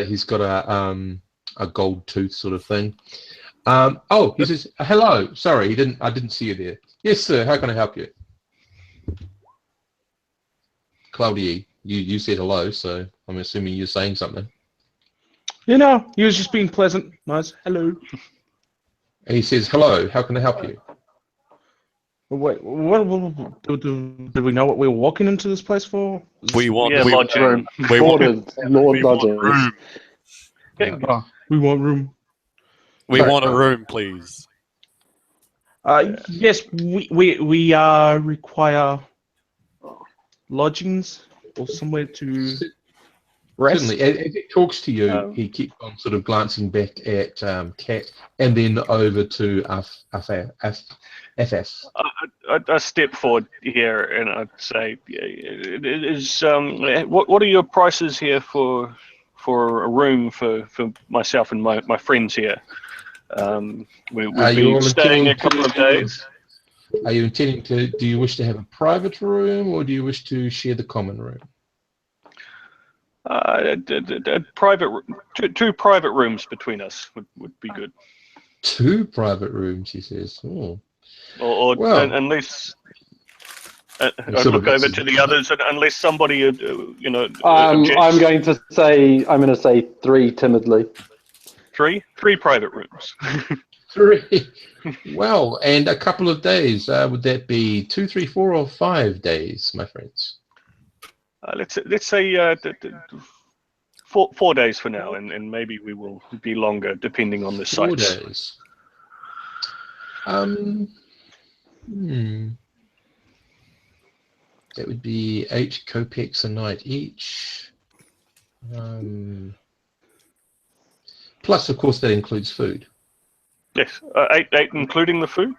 he's got a gold tooth sort of thing. Oh, he says, hello. Sorry, I didn't see you there. Yes, sir. How can I help you? Claudia, you said hello, so I'm assuming you're saying something. You know, he was just being pleasant. Nice. Hello. And he says, hello. How can I help you? Wait, did we know what we were walking into this place for? We want lodging. We want lodging. We want room. We want a room, please. Yes, we require lodgings or somewhere to rest. Certainly. As he talks to you, he keeps on sort of glancing back at Kat and then over to FF. I step forward here and I'd say, what are your prices here for a room for myself and my friends here? We've been staying a couple of days. Are you intending to? Do you wish to have a private room, or do you wish to share the common room? Two private rooms between us would be good. 2 private rooms, he says. Oh. Or unless I'd look over to the others, unless somebody, I'm going to say 3 timidly. 3 private rooms. 3. Well, and a couple of days. Would that be 2, 3, 4, or 5 days, my friends? Let's say 4 days for now, and maybe we will be longer depending on the 4 sites. days. That would be 8 kopecks a night each. Plus, of course, that includes food. Yes, 8 including the food.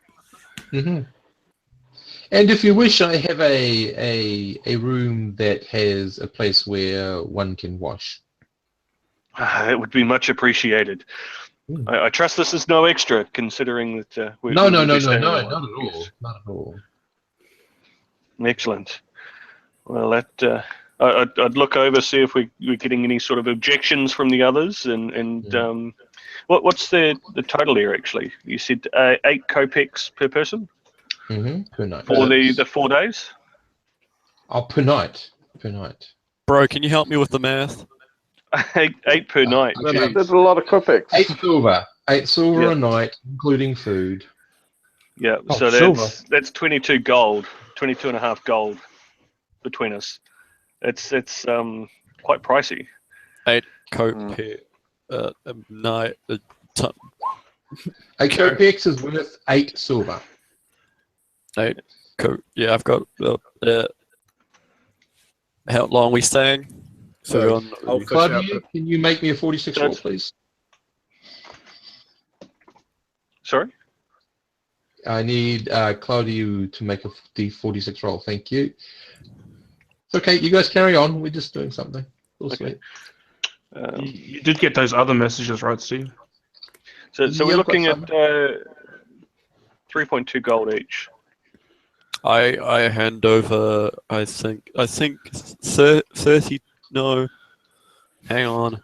Mm-hmm. And if you wish, I have a room that has a place where one can wash. It would be much appreciated. I trust this is no extra, considering that we. No, not at all. Not at all. Excellent. Well, I'd look over, see if we're getting any sort of objections from the others, and what's the total here actually? You said 8 kopecks per person. Mm-hmm. Per night. For the 4 days. Oh, per night. Per night. Bro, can you help me with the math? 8 per night. Okay. That's a lot of kopecks. 8 silver. 8 silver a night, including food. Yeah, so that's 22 gold, 22 and a half gold between us. It's quite pricey. 8 kopecks a night. 8 kopecks is worth 8 silver. 8 yeah, I've got. How long are we staying? So Claudia, can you make me a 46 roll, please? Sorry? I need Claudia to make a D46 roll. Thank you. It's okay, you guys carry on. We're just doing something. Okay. You did get those other messages, right, Steve? So we're looking at 3.2 gold each. I hand over. I think 30. No, hang on.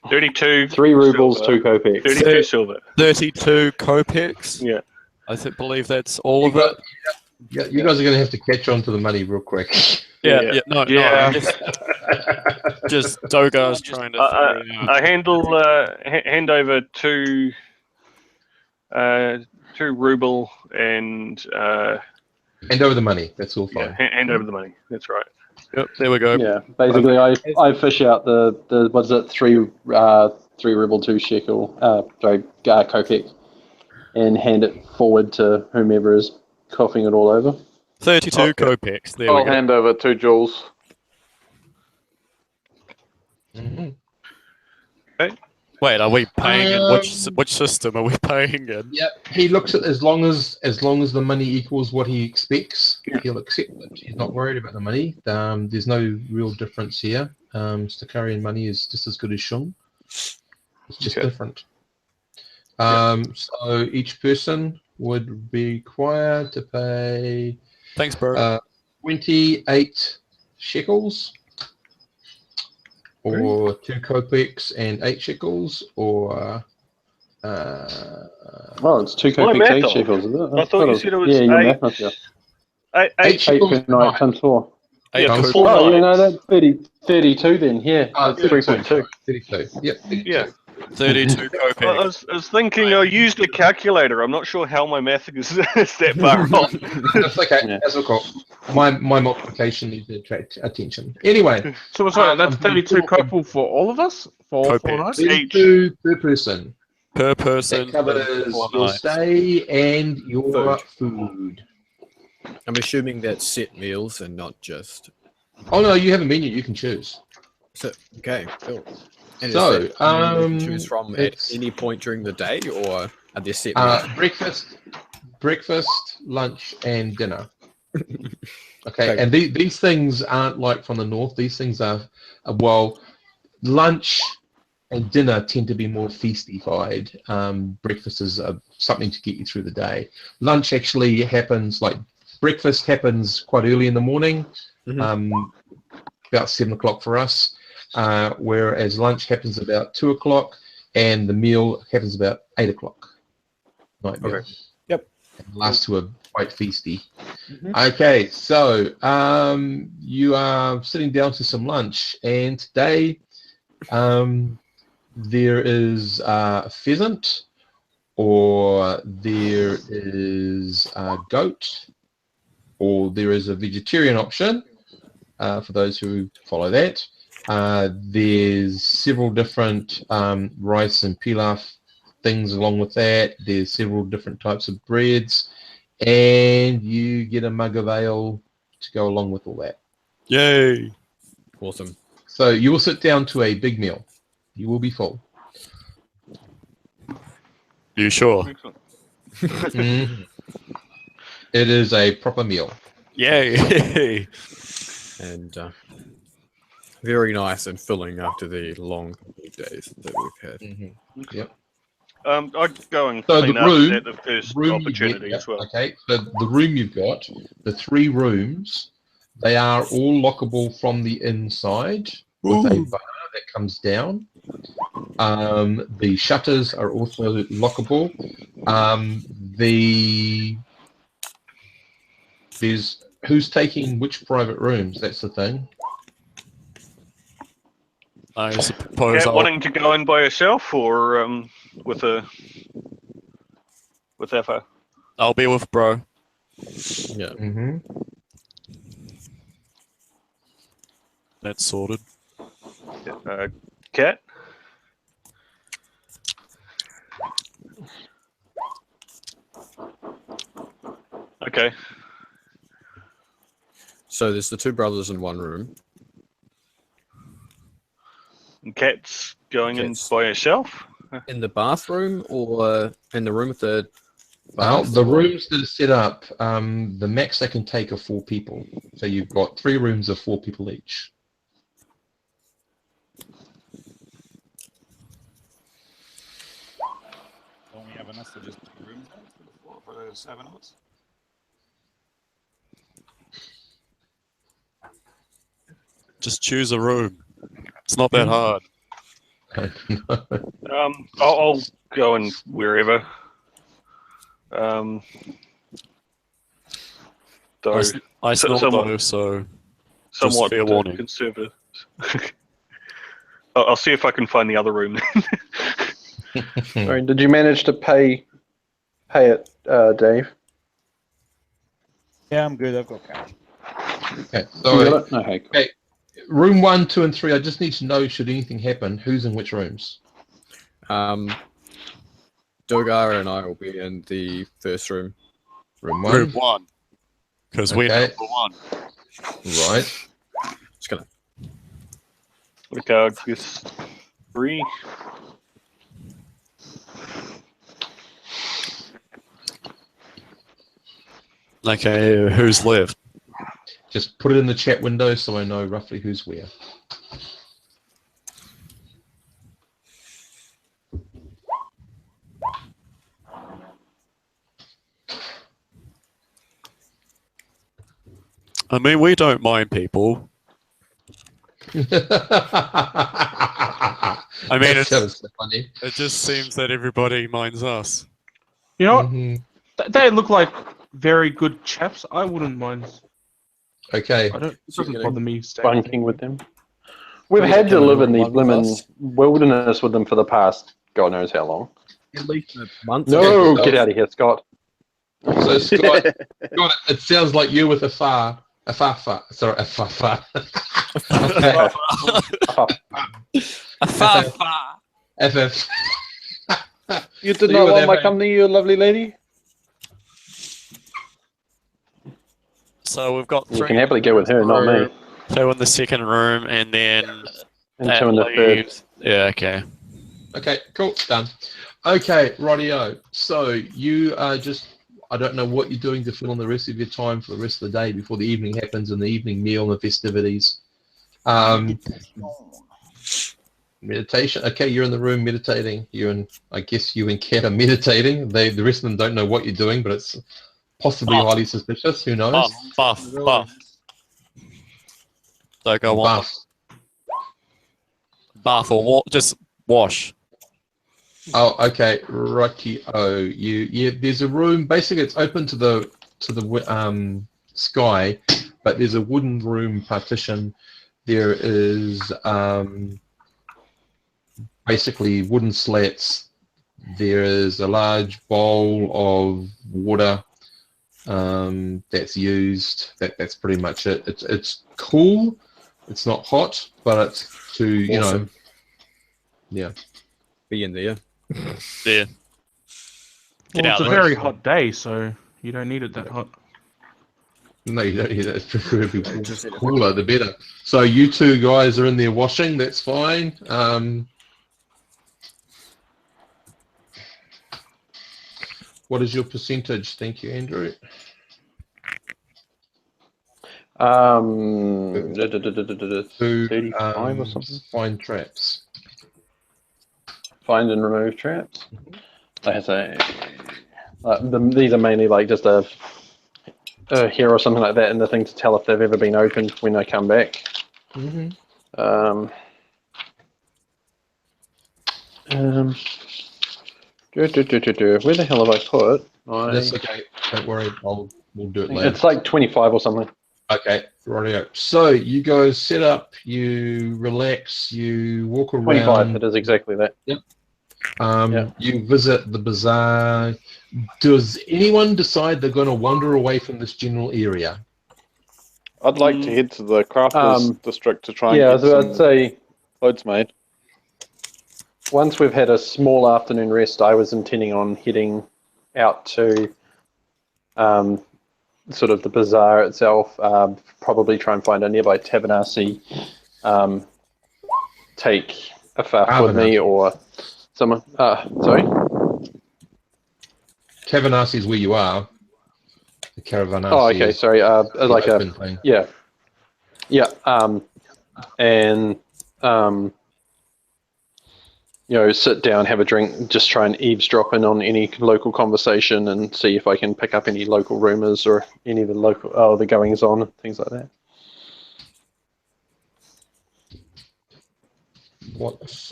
32. 3 rubles, silver. 2 kopecks. 32 silver. 32 kopecks. Yeah. I believe that's all of it. Yeah, you guys are going to have to catch on to the money real quick. Yeah. No. Yeah. Just Dogar's trying to figure it out. I hand over 2 ruble and Hand over the money. That's all fine. hand over the money. That's right. Yep, there we go. Yeah, basically, I fish out the what's it, 3 ruble 2 shekel, kopek, and hand it forward to whomever is coughing it all over. 32 kopecks. There we I'll go. hand over 2 joules. Okay. Wait, are we paying in which system are we paying in? Yeah, he looks at as long as the money equals what he expects, he'll accept it. He's not worried about the money. There's no real difference here. Stakarian money is just as good as Shung. It's just different. So each person would be required to pay. Thanks, bro. 28 shekels. Or 2 kopecks and 8 shekels, or it's 2 kopecks, 8 shekels, is it? I thought you said it was 8. Your math must be off. 8 shekels per night times 4. Yeah, that's 32 then. Yeah, that's 3.2. 32. Yep. 32. Yeah. 32 kopecks. I was thinking I used a calculator. I'm not sure how my math is that far off. That's okay. Yeah. That's okay. My multiplication needs to attract attention. Anyway. So sorry, that's 32 kopel for all of us? For 4 nights? 32 per person. Per person. That covers your stay and your food. I'm assuming that's set meals and not just... Oh no, you have a menu, you can choose. So, okay, cool. And so, you can choose from at any point during the day, or are there set meals? Breakfast, lunch, and dinner. Okay, and these things aren't like from the north. These things are, lunch and dinner tend to be more feastified. Breakfast is something to get you through the day. Lunch actually happens, breakfast happens quite early in the morning, about 7 o'clock for us. Whereas lunch happens about 2 o'clock, and the meal happens about 8 o'clock. Night meal. Okay. Yep. And the last two are quite feasty. Okay, so you are sitting down to some lunch, and today there is pheasant, or there is goat, or there is a vegetarian option for those who follow that. There's several different rice and pilaf things along with that. There's several different types of breads, and you get a mug of ale to go along with all that. Yay! Awesome. So you will sit down to a big meal. You will be full. You sure? It is a proper meal. Yay! And very nice and filling after the long days that we've had. Yep. I'd go and clean up at the first opportunity as well. Okay, so the room you've got, the 3 rooms, they are all lockable from the inside with a bar that comes down. The shutters are also lockable. There's who's taking which private rooms? That's the thing. I suppose wanting to go in by yourself, or with FO? I'll be with bro. Yeah. That's sorted. Cat? Okay. So there's the 2 brothers in one room. And Cat's going in by herself? In the bathroom, or in the room with the the rooms that are set up, the max they can take are 4 people. So you've got 3 rooms of 4 people each. Don't we have enough for just 2 rooms then for the 7 of us? Just choose a room. It's not that hard. I'll go in wherever. Though I snore though, so just somewhat fair warning. conservative. I'll see if I can find the other room. Sorry, did you manage to pay it, Dave? Yeah, I'm good. I've got cash. Okay, You sorry. got it? Okay, cool. Okay, room 1, 2, and 3. I just need to know, should anything happen, who's in which rooms? Dogar and I will be in the first room. Room 1. Room 1. Because we're Okay. number 1. Right. Just gonna. Okay, I guess 3. Okay, who's left? Just put it in the chat window so I know roughly who's where. I mean, we don't mind people. I mean, so funny. It just seems that everybody minds us. You know what? They look like very good chaps. I wouldn't mind. Okay. It doesn't bother me. Bunking with them. We've had to live in the blimmin' wilderness with them for the past God knows how long. At least a month. No, get out of here, Scott. So Scott, it sounds like you with a fafa. Sorry, a fafa. A fafa. FF. You did not want my company, you lovely lady. So we've got 3. You can happily go with her, not me. 2 in the second room, and then And 2 in the third. Yeah, okay. Okay, cool, done. Okay, rightio. So you are just, I don't know what you're doing to fill in the rest of your time for the rest of the day before the evening happens and the evening meal and the festivities. Meditation. Okay, you're in the room meditating. I guess you and Kat are meditating. The rest of them don't know what you're doing, but it's possibly highly suspicious. Who knows? Buff. So go on. Buff. Bath or just wash. Oh, okay, rightio. There's a room. Basically, it's open to the sky, but there's a wooden room partition. There is basically wooden slats. There is a large bowl of water that's used. That's pretty much it. It's cool. It's not hot, but it's to Awesome. Yeah. Be in there. Yeah. Well, it's a very hot day, so you don't need it that hot. No, you don't need that. It's preferably cooler, the better. So you 2 guys are in there washing. That's fine. What is your percentage? Thank you, Andrew. 35 or something. Find traps. Find and remove traps. Like I say, these are mainly like just a hair or something like that, and the thing to tell if they've ever been opened when I come back. Mm-hmm. Where the hell have I put? That's okay. Don't worry. We'll do it later. It's like 25 or something. Okay, rightio. So you guys set up, you relax, you walk around. 25. It is exactly that. Yep. You visit the bazaar. Does anyone decide they're going to wander away from this general area? I'd like to head to the crafters district to try and yeah, get so I'd say clothes made. Once we've had a small afternoon rest, I was intending on heading out to sort of the bazaar itself, probably try and find a nearby Tavernassi, take a faff with me or someone. Sorry? Tavernassi is where you are. The Caravanassi. Oh, okay, sorry. Like a thing. Yeah. sit down, have a drink, just try and eavesdrop in on any local conversation and see if I can pick up any local rumours or any of the the goings on, things like that.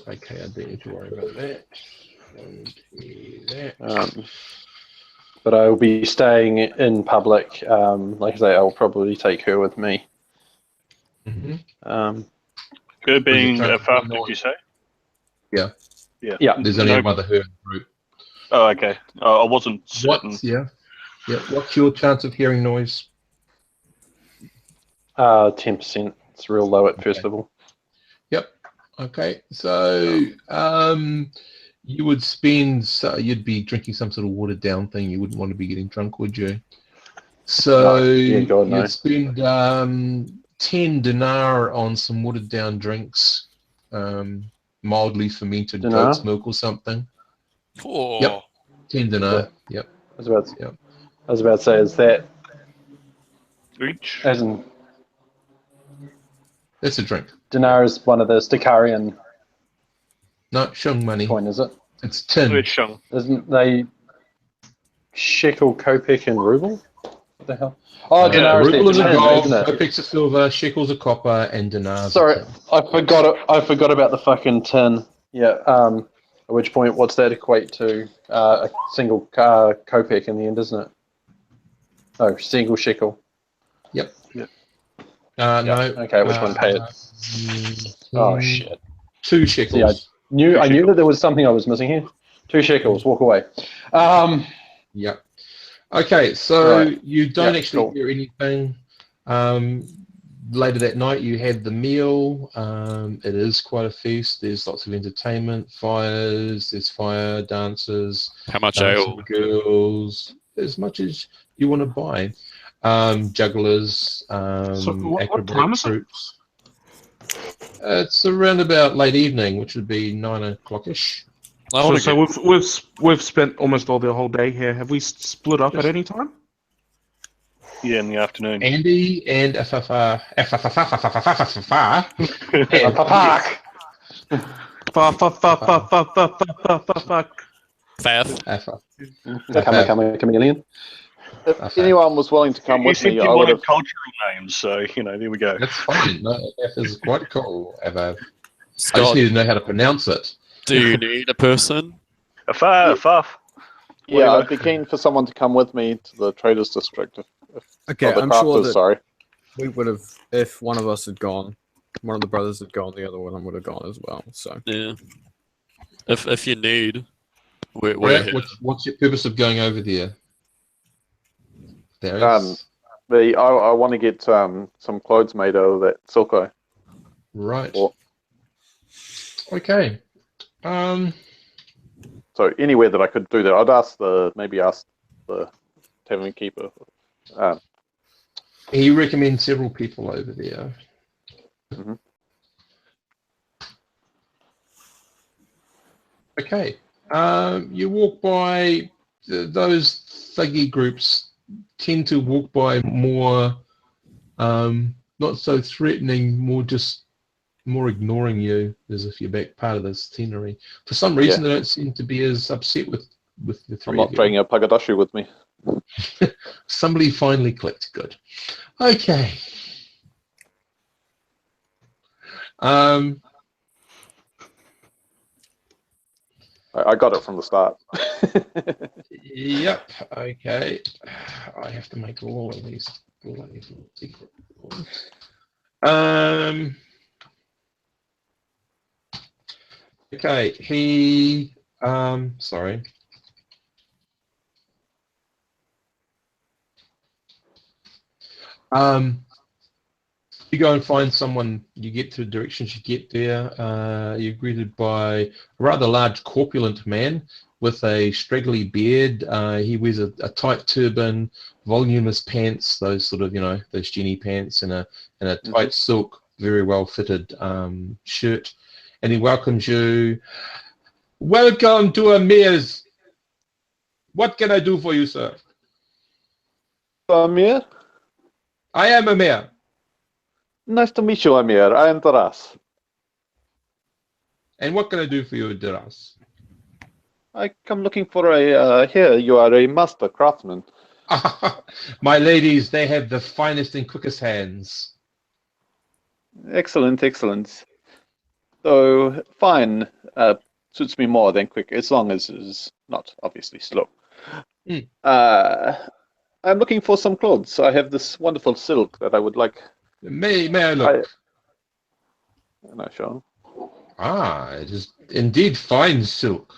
Okay, I don't need to worry about that. That. But I will be staying in public. Like I say, I'll probably take her with me. Mm-hmm. Her being a fuff, did you say? Yeah. Yeah. There's only a mother her in the group. Oh, okay. I wasn't certain. Yeah. What's your chance of hearing noise? 10%. It's real low at first level. Yep. Okay. So you would you'd be drinking some sort of watered down thing. You wouldn't want to be getting drunk, would you? So you'd spend 10 dinar on some watered down drinks, mildly fermented goat's milk or something. Oh. Yep. 10 dinar. Yep. I was about to say, is that each? As in, it's a drink. dinar is one of the Stikarian. No, shung money. Coin, is it? It's tin. It's shung. Isn't they shekel, kopek, and ruble? What the hell? Oh, dinar is ruble is a gold, isn't it? kopek's a silver, shekel's a copper, and dinar's Sorry, a tin. I forgot it. I forgot about the fucking tin. Yeah. At which point, what's that equate to? A single kopek in the end, isn't it? No, single shekel. Yep. No. No. Okay, which one pay it? Oh shit. 2 shekels. See, I knew that there was something I was missing here. 2 shekels. Walk away. Yep. Okay, so you don't actually cool. hear anything. Later that night, you had the meal. It is quite a feast. There's lots of entertainment, fires. There's fire dances. How much ale? Girls, as much as you want to buy. Jugglers, So what acrobatic time is it? troops. It's around about late evening, which would be 9 o'clock-ish. So we've spent almost all the whole day here. Have we split up at any time? Yeah, in the afternoon. Andy and Afafa. Chameleon. If anyone was willing to come with me, I would have. Cultural names, so there we go. That's fine. No, F is quite cool. I Scott, just need to know how to pronounce it. do you need a person? A fuff. Yeah, I'd be keen for someone to come with me to the Traders District. Okay, the I'm sure crafters, that sorry. we would have, if one of us had gone, one of the brothers had gone, the other one would have gone as well. So Yeah. If you need, we're Brett, here. what's your purpose of going over there? There is. I want to get some clothes made out of that silko. Right. Or, Okay. so anywhere that I could do that, I'd ask the tavern keeper. He recommends several people over there. Mm-hmm. Okay. You walk by those thuggy groups tend to walk by more not so threatening, more ignoring you as if you're back part of the scenery. For some reason they don't seem to be as upset with the three I'm not of you. dragging a Pagadashi with me. Somebody finally clicked. Good. Okay. I got it from the start. Yep. Okay. I have to make all of these bloody secret ones. Okay. He. Sorry. You go and find someone, you get to the directions you get there, you're greeted by a rather large corpulent man with a straggly beard. He wears a tight turban, voluminous pants, those sort of, those Jenny pants, and a tight silk, very well fitted shirt. And he welcomes you. Welcome to Amir's. What can I do for you, sir? Amir? I am Amir. Nice to meet you, Amir. I am Taras. And what can I do for you, Duras? I come looking for a. Here, you are a master craftsman. My ladies, they have the finest and quickest hands. Excellent, excellent. So, fine. Suits me more than quick, as long as it's not obviously slow. I'm looking for some clothes. I have this wonderful silk that I would like. May I look? No, sure. Ah, it is indeed fine silk.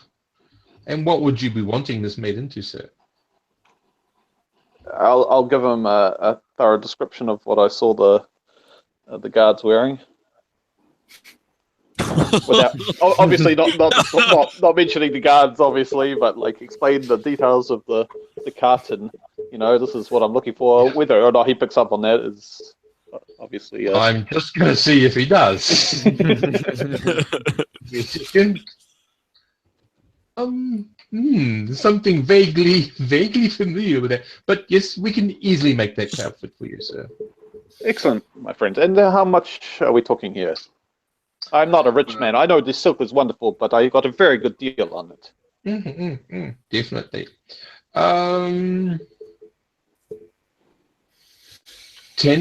And what would you be wanting this made into, sir? I'll give him a thorough description of what I saw the guards wearing. Without obviously not mentioning the guards, obviously, but like explain the details of the cut, and this is what I'm looking for. Whether or not he picks up on that is obviously. I'm just gonna see if he does. Something vaguely familiar with that, but yes, we can easily make that outfit for you, sir. Excellent, my friend. And how much are we talking here? I'm not a rich man. I know this silk is wonderful, but I got a very good deal on it. Definitely. 10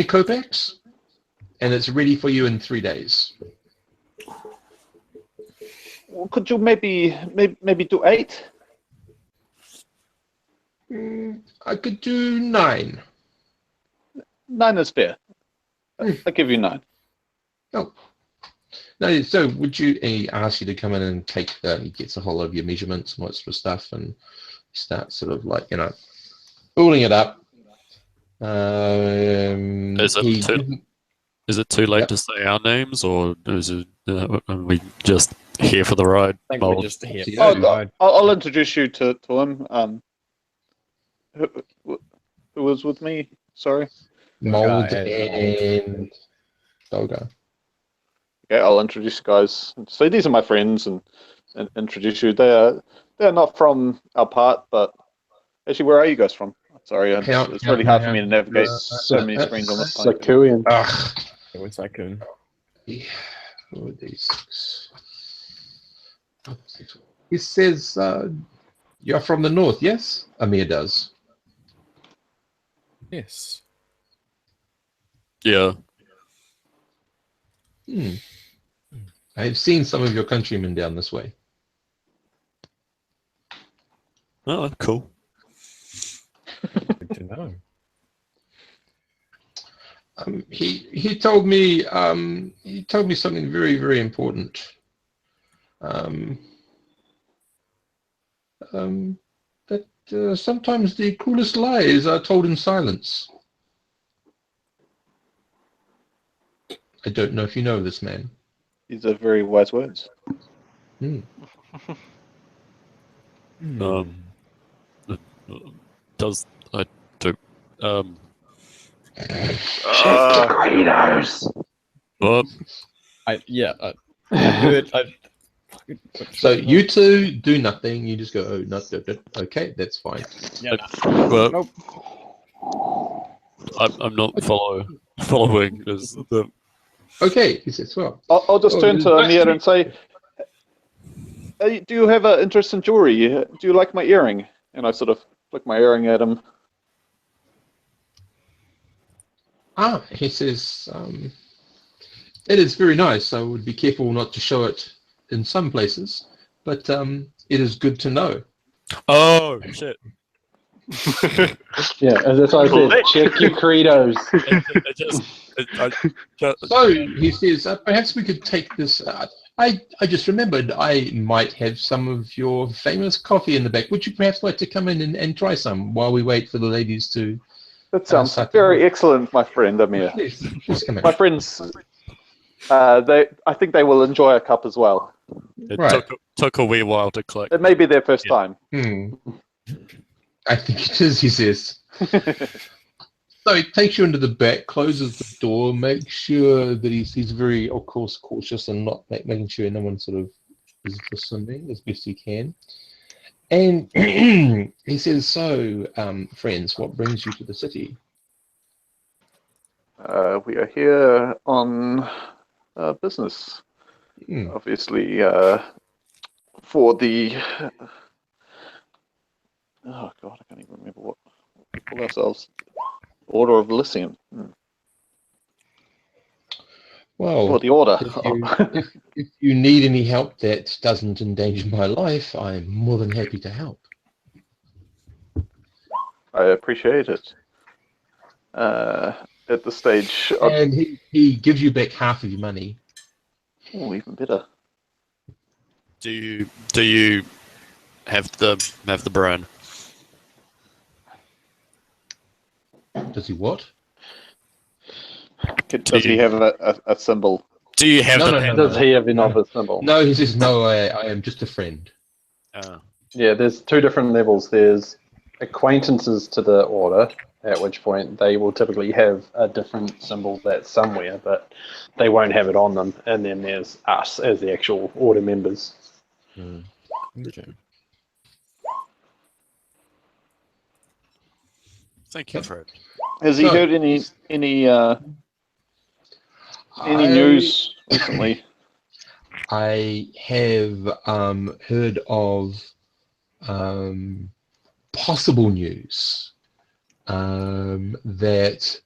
kopecks, and it's ready for you in 3 days. Well, could you maybe do 8? I could do 9. 9 is fair. I'll give you 9. Oh. No, so would you? He asks you to come in and take. He gets a hold of your measurements and all that sort of stuff, and start sort of like building it up. Is it too late to say our names, or is it? Are we just here for the ride? I think we're just here. I'll introduce you to him. Who was with me? Sorry. Mold and Dolga. Okay, I'll introduce you guys. So these are my friends, and introduce you. They're not from our part, but actually, where are you guys from? Sorry, it's really hard for me to navigate so many screens on this time. Sakuian. What's Sakuian? Yeah, who are these? He says you're from the north, yes? Amir does. Yes. Yeah. I've seen some of your countrymen down this way. Oh, cool. Good to know. He told me something very, very important. That sometimes the cruelest lies are told in silence. I don't know if you know this man. These are very wise words. Does I do? Credos. What? I heard. So you two do nothing. You just go, oh, not good. Okay, that's fine. Yeah. Well, Nope. I'm not following. Is the Okay, he says, well. I'll just turn to Amir and say, hey, do you have an interest in jewelry? Do you like my earring? And I sort of flick my earring at him. He says, it is very nice. I would be careful not to show it in some places, but it is good to know. Oh, shit. Yeah, that's why I said, check your credos. So he says, perhaps we could take this. I just remembered I might have some of your famous coffee in the back. Would you perhaps like to come in and try some while we wait for the ladies to? That sounds very excellent, my friend Amir. Please come in. My friends, I think they will enjoy a cup as well. It took a wee while to click. It may be their first time. I think it is, he says. So he takes you into the back, closes the door, makes sure that he's very, of course, cautious and not making sure no one sort of is listening as best he can. And he says, so, friends, what brings you to the city? We are here on business. obviously, for the oh god, I can't even remember what we call ourselves. Order of Elysium. Well, For the order. if you need any help that doesn't endanger my life, I'm more than happy to help. I appreciate it. At the stage, and he gives you back half of your money. Oh, even better. Do you have the burn? Does he what? Does he have a symbol? Do you have Does he have another symbol? No, he says, no, I am just a friend. Yeah, there's two different levels. There's acquaintances to the order, at which point they will typically have a different symbol that's somewhere, but they won't have it on them. And then there's us as the actual order members. Okay. Thank you, Fred. Has he heard any news recently? I have heard of possible news that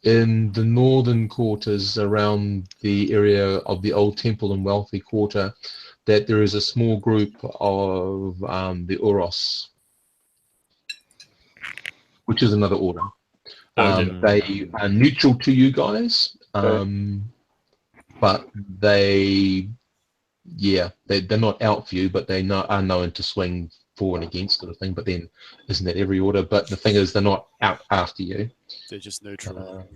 in the northern quarters around the area of the Old Temple and Wealthy Quarter, that there is a small group of the Uros, which is another order. They are neutral to you guys, but they're not out for you, but they are known to swing for and against sort of thing. But then, isn't that every order? But the thing is, they're not out after you. They're just neutral.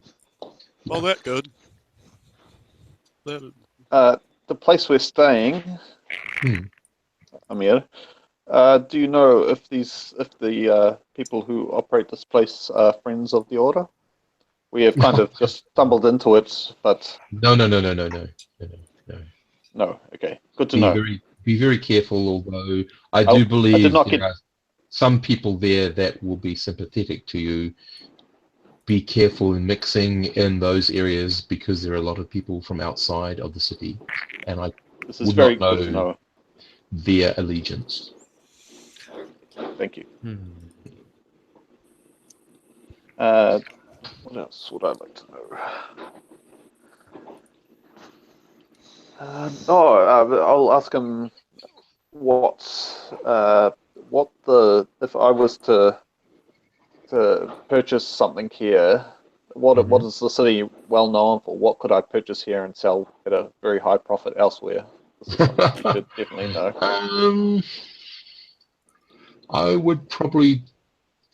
Well, that's good. The place we're staying, Amir. Do you know if the people who operate this place are friends of the order? We have kind of just stumbled into it, but No. No. Okay, good to know. Be very careful. Although I do believe there are some people there that will be sympathetic to you. Be careful in mixing in those areas because there are a lot of people from outside of the city, and I would not know their allegiance. Thank you. What else would I like to know? I'll ask him if I was to purchase something here, what is the city well known for? What could I purchase here and sell at a very high profit elsewhere? This is something you should definitely know. I would probably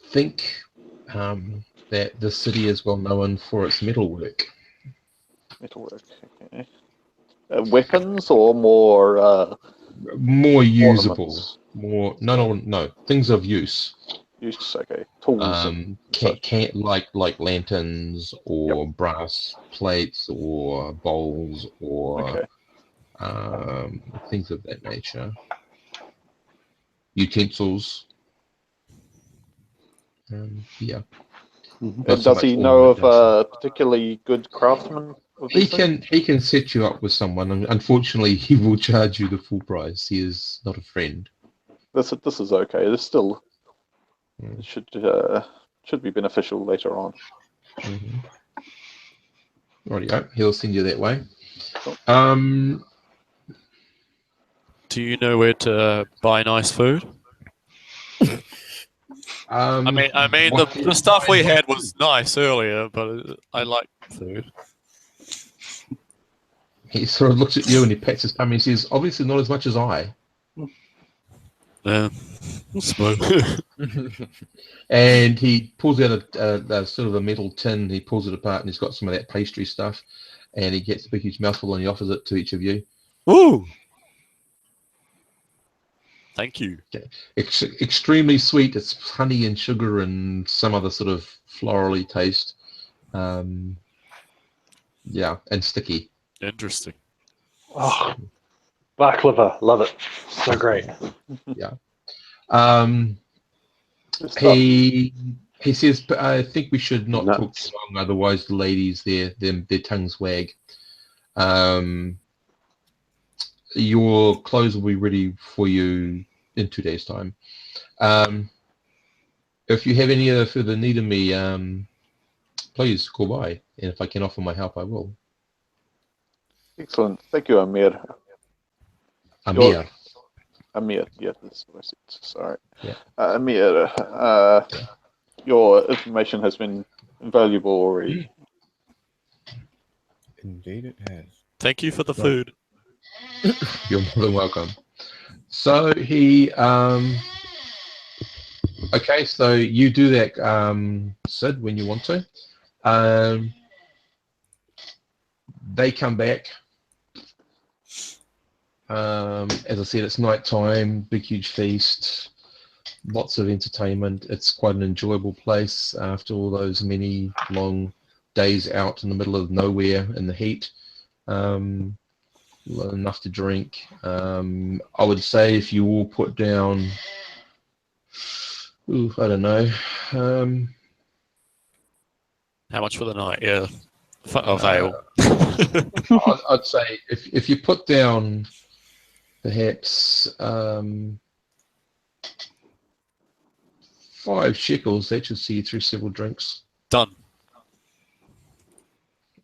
think that the city is well known for its metalwork. Metalwork, okay. Weapons or more usable, ornaments? No, things of use. Use, okay. Tools. Can't like lanterns or brass plates or bowls or things of that nature. Utensils. Yeah. And does he know of a particularly good craftsman? He can set you up with someone. Unfortunately, he will charge you the full price. He is not a friend. This is okay. This still should be beneficial later on. Rightio. He'll send you that way. Do you know where to buy nice food? I mean, the stuff we had was nice earlier, but I like food. He sort of looks at you and he pats his tummy and says, obviously not as much as I. Yeah, and he pulls out a sort of a metal tin, he pulls it apart and he's got some of that pastry stuff and he gets a big huge mouthful and he offers it to each of you. Ooh! Thank you. Okay. Extremely sweet. It's honey and sugar and some other sort of florally taste. Yeah, and sticky. Interesting. Oh, baklava, love it. So great. Yeah. He says, but I think we should not talk too long, otherwise the ladies their tongues wag. your clothes will be ready for you in 2 days' time. If you have any further need of me, please call by, and if I can offer my help, I will. Excellent. Thank you, Amir. Amir. Amir, yeah, that's what I said. Sorry. Yeah. Amir, your information has been invaluable already. Indeed it has. Thank you for the food. You're more than welcome. So he, okay, so you do that, Sid, when you want to. They come back. As I said, it's night time, big, huge feast, lots of entertainment. It's quite an enjoyable place after all those many long days out in the middle of nowhere in the heat. Enough to drink. I would say if you all put down, I don't know. How much for the night? Yeah. Of ale. I'd say if you put down perhaps 5 shekels, that should see you through several drinks. Done.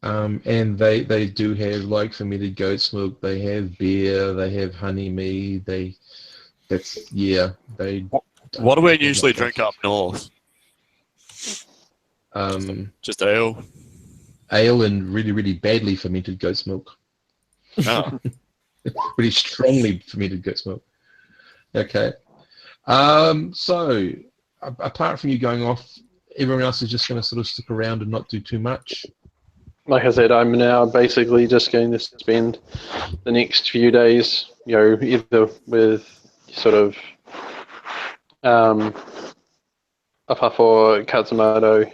And they do have, like, fermented goat's milk. They have beer. They have honey mead. What do we usually drink up north? Just ale. Ale and really, really badly fermented goat's milk. Oh. Really strongly fermented goat's milk. Okay. So apart from you going off, everyone else is just going to sort of stick around and not do too much. Like I said, I'm now basically just going to spend the next few days, either with sort of Apafo Katsumoto,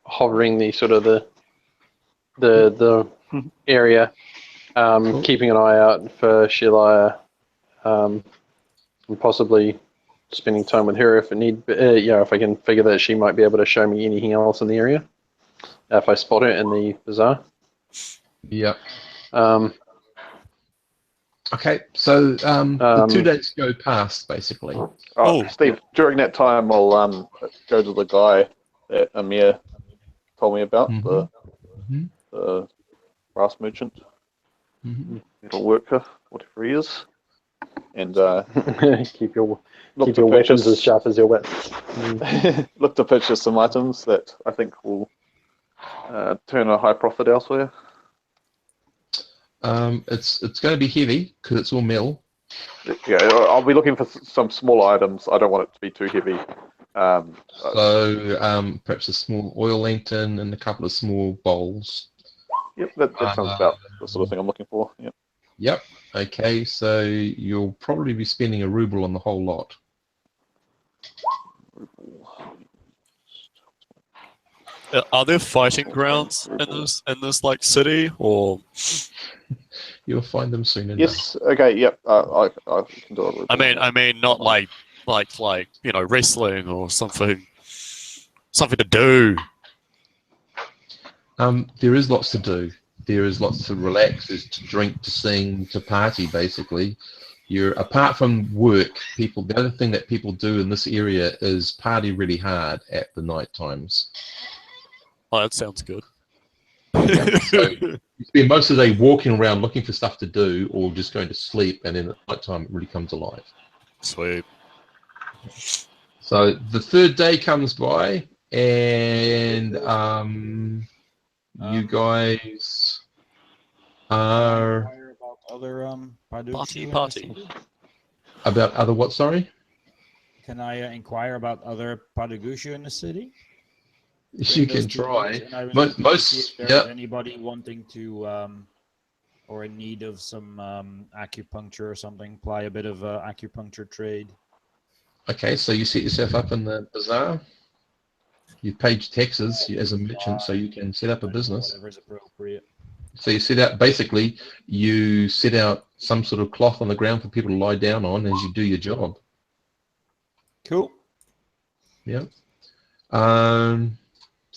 hovering the sort of the area, Cool. keeping an eye out for Shilaya, and possibly spending time with her if if I can figure that she might be able to show me anything else in the area. If I spot it in the bazaar. Yep. Okay, so the 2 days go past, basically. Steve, during that time, I'll go to the guy that Amir told me about, the brass merchant, metal worker, whatever he is, and keep your weapons as sharp as your wits. Look to purchase some items that I think will turn a high profit elsewhere. It's going to be heavy because it's all metal. Yeah, I'll be looking for some small items. I don't want it to be too heavy. So perhaps a small oil lantern and a couple of small bowls. Yep, that sounds about the sort of thing I'm looking for. Yep. Yep. Okay, so you'll probably be spending a ruble on the whole lot. Are there fighting grounds in this like city, or you'll find them soon enough? Yes. Okay. Yep. I can do it. I mean, not like wrestling or something to do. There is lots to do. There is lots to relax. There's to drink, to sing, to party. Basically, apart from work. The other thing that people do in this area is party really hard at the night times. Oh, that sounds good. Yeah, so you spend most of the day walking around looking for stuff to do, or just going to sleep, and then at night time it really comes alive. Sweet. So the third day comes by, and you guys are about other party. About other what? Sorry. Can I inquire about other Padagushu in the city? You can try. Most anybody wanting to or in need of some acupuncture or something, ply a bit of acupuncture trade. Okay, so you set yourself up in the bazaar. You've paid your taxes as a merchant, so you can set up a business. Whatever's appropriate. So you set out some sort of cloth on the ground for people to lie down on as you do your job. Cool. Yeah.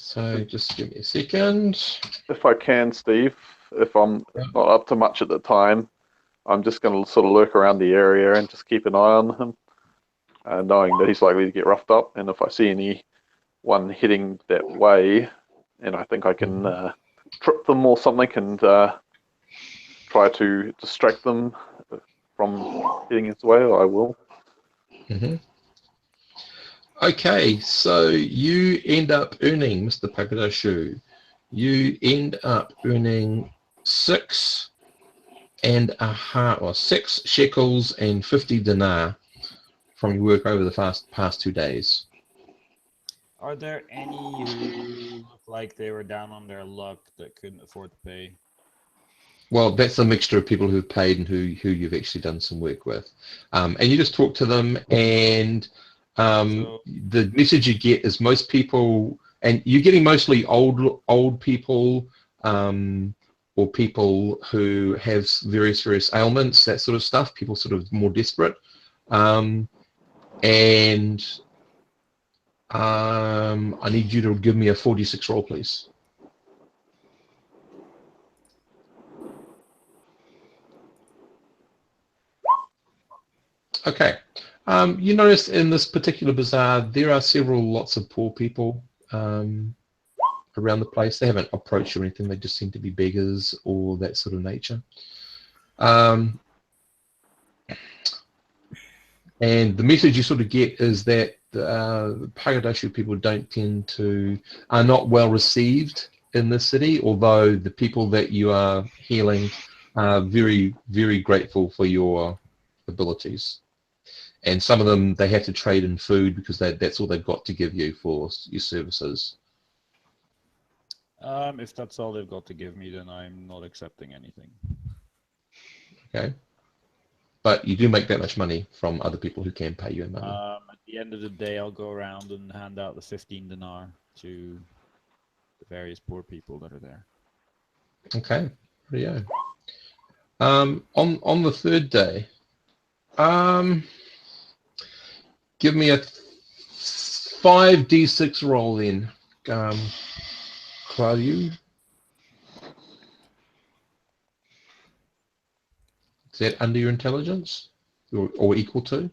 So just give me a second. If I can, Steve, if I'm not up to much at the time, I'm just going to sort of lurk around the area and just keep an eye on him, knowing that he's likely to get roughed up. And if I see anyone heading that way, and I think I can trip them or something and try to distract them from heading his way, I will. Okay, so you end up earning, Mr. Pakadashu, you end up earning 6 shekels and 50 dinar from your work over the past 2 days. Are there any who look like they were down on their luck that couldn't afford to pay? Well, that's a mixture of people who've paid and who you've actually done some work with. And you just talk to them, and the message you get is most people, and you're getting mostly old people, or people who have various ailments, that sort of stuff, people sort of more desperate. I need you to give me a 4d6 roll, please. Okay. You notice in this particular bazaar, there are lots of poor people around the place. They haven't approached you or anything. They just seem to be beggars or that sort of nature. And the message you sort of get is that Pagadashu people are not well received in this city, although the people that you are healing are very, very grateful for your abilities. And some of them, they have to trade in food because that's all they've got to give you for your services. If that's all they've got to give me, then I'm not accepting anything. Okay. But you do make that much money from other people who can pay you in money. At the end of the day, I'll go around and hand out the 15 dinar to the various poor people that are there. Okay. Yeah. On the third day, give me a 5d6 roll then, Claudio. Is that under your intelligence or equal to?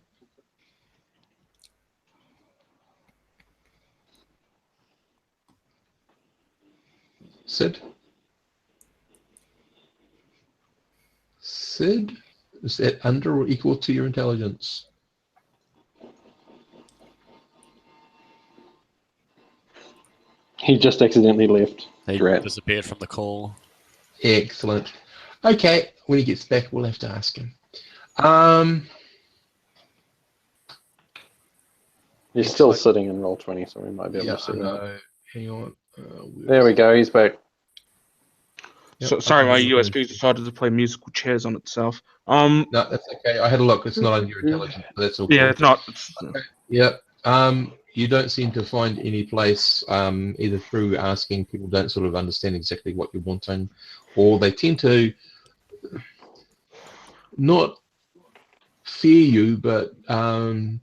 Sid? Sid? Is that under or equal to your intelligence? He just accidentally left. He disappeared from the call. Excellent. Okay, when he gets back, we'll have to ask him. He's still sitting in roll 20, so we might be able to see that. Hang on. There we go. He's back. Yep, so, sorry, my USB decided to play musical chairs on itself. No, that's okay. I had a look. It's not under your intelligence. So that's all. Yeah, cool. it's not. Okay. Yep. You don't seem to find any place, either through asking, people don't sort of understand exactly what you're wanting, or they tend to not fear you, but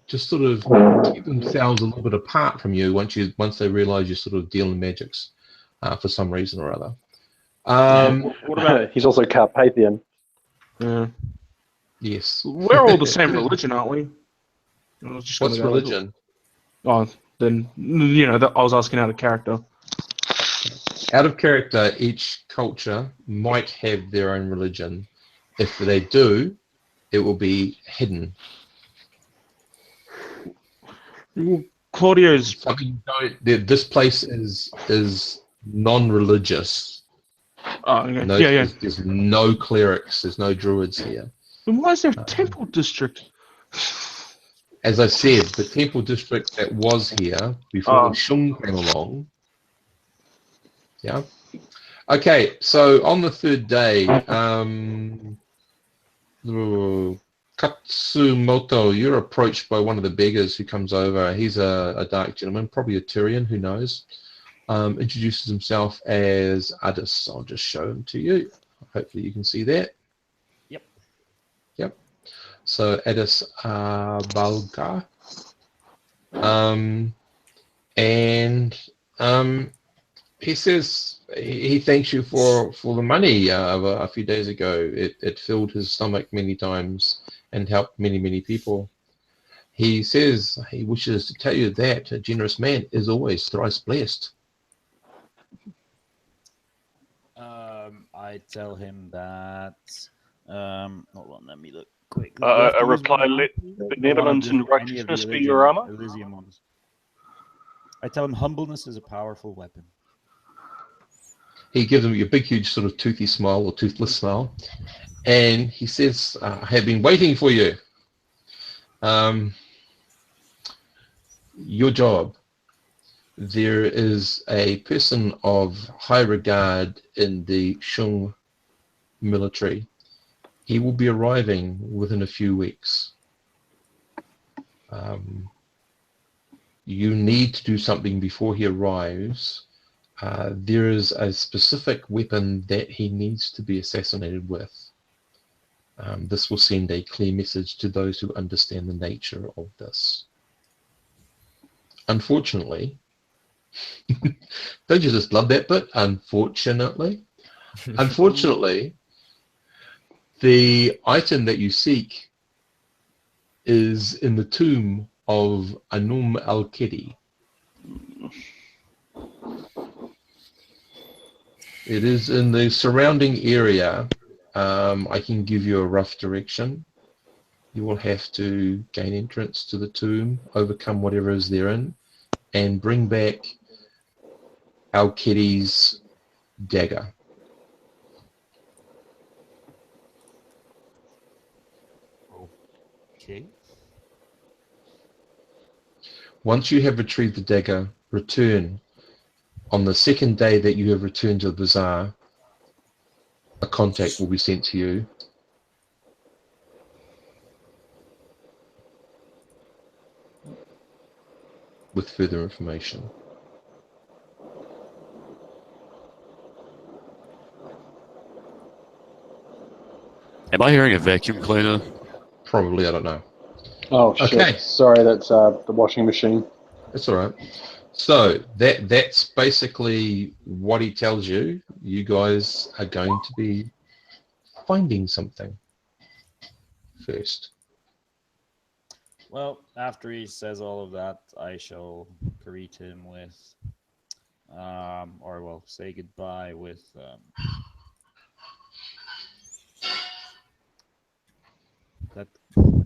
just sort of keep themselves a little bit apart from you once they realise you're sort of dealing magics for some reason or other. What about? He's also Carpathian. Yeah. Yes. We're all the same religion, aren't we? What's religion? Oh, then, you know, I was asking out of character. Out of character, each culture might have their own religion. If they do, it will be hidden. Claudio's... This place is non-religious. Oh, okay. No, yeah. There's no clerics. There's no druids here. Then why is there a temple district? As I said, the temple district that was here before the Shung came along. Yeah. Okay, so on the third day, Katsumoto, you're approached by one of the beggars who comes over. He's a dark gentleman, probably a Turian, who knows. Introduces himself as Adis. I'll just show him to you. Hopefully you can see that. Yep. So Adis Balga. he says he thanks you for the money a few days ago. It filled his stomach many times and helped many people. He says he wishes to tell you that a generous man is always thrice blessed. I tell him that. Hold on, let me look quick. A reply: let benevolence and righteousness be your armor. Elysium ones. I tell him humbleness is a powerful weapon. He gives him a big, huge sort of toothy smile or toothless smile, and he says, "I have been waiting for you. Your job. There is a person of high regard in the Shung military. He will be arriving within a few weeks. You need to do something before he arrives. There is a specific weapon that he needs to be assassinated with. This will send a clear message to those who understand the nature of this. Unfortunately, don't you just love that bit? Unfortunately, the item that you seek is in the tomb of Anum al-Kedi. It is in the surrounding area. I can give you a rough direction. You will have to gain entrance to the tomb, overcome whatever is therein, and bring back al-Kedi's dagger. Okay. Once you have retrieved the dagger, return. On the second day that you have returned to the bazaar, a contact will be sent to you. With further information. Am I hearing a vacuum cleaner? Probably, I don't know. Oh, shit. Okay. Sorry, that's the washing machine. That's all right. So that's basically what he tells you. You guys are going to be finding something first. Well, after he says all of that, I shall greet him with, say goodbye with, that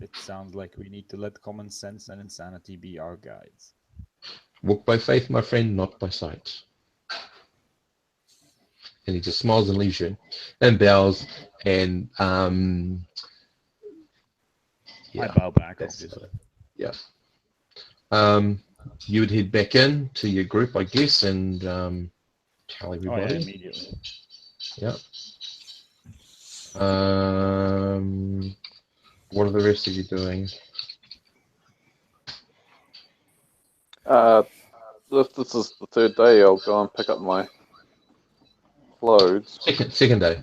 it sounds like we need to let common sense and insanity be our guides. Walk by faith, my friend, not by sight. And he just smiles and leaves you and bows and I bow back, obviously. Yeah. You would head back in to your group, I guess, and tell everybody. Oh, yeah, immediately. Yeah. What are the rest of you doing? If this is the third day, I'll go and pick up my clothes. Second day.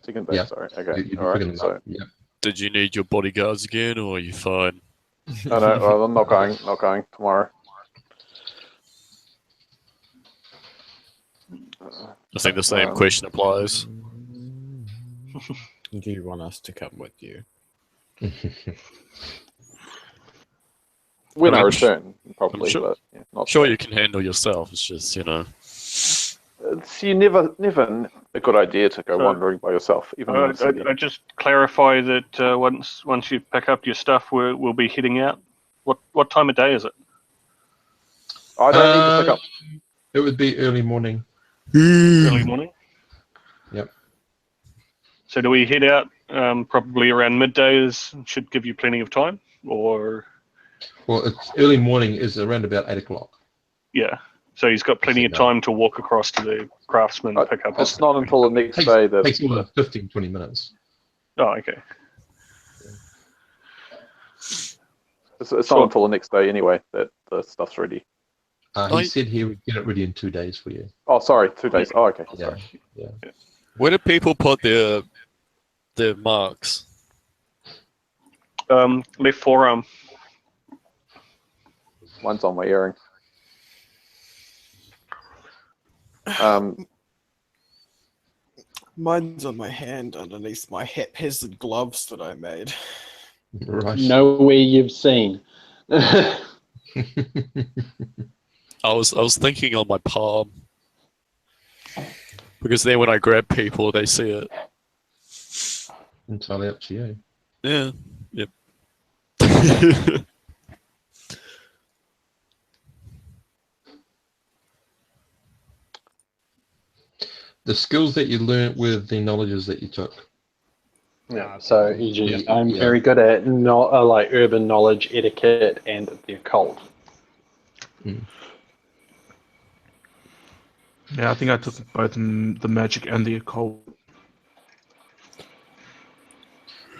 Second day, Yeah. sorry. Okay, You're all picking right. them up. So, Yeah. Did you need your bodyguards again, or are you fine? no, well, I'm not going tomorrow. I think the same question applies. Do you want us to come with you? When I return, probably, sure, but yeah, not sure today. you can handle yourself. It's just, It's never a good idea to go wandering by yourself, even in the city. I just clarify that once you pick up your stuff, we'll be heading out. What time of day is it? I don't need to pick up. It would be early morning. Early morning. Yep. So do we head out probably around midday? Should give you plenty of time, or? Well, it's early morning is around about 8 o'clock. Yeah. So he's got plenty of time to walk across to the craftsman and pick up. It's not until the next day that takes more than 15, 20 minutes. Oh, okay. It's not until the next day anyway that the stuff's ready. He said he would get it ready in 2 days for you. Oh, sorry, 2 days. Oh, okay. Yeah. Sorry. Yeah. where do people put their marks? Left forearm. Mine's on my earring. Mine's on my hand underneath my haphazard gloves that I made. Right. Nowhere you've seen. I was thinking on my palm. Because then when I grab people, they see it. Entirely up to you. Yeah. Yep. The skills that you learnt with the knowledges that you took. Yeah. So, e.g., I'm very good at like urban knowledge, etiquette, and the occult. Mm. Yeah, I think I took both in the magic and the occult.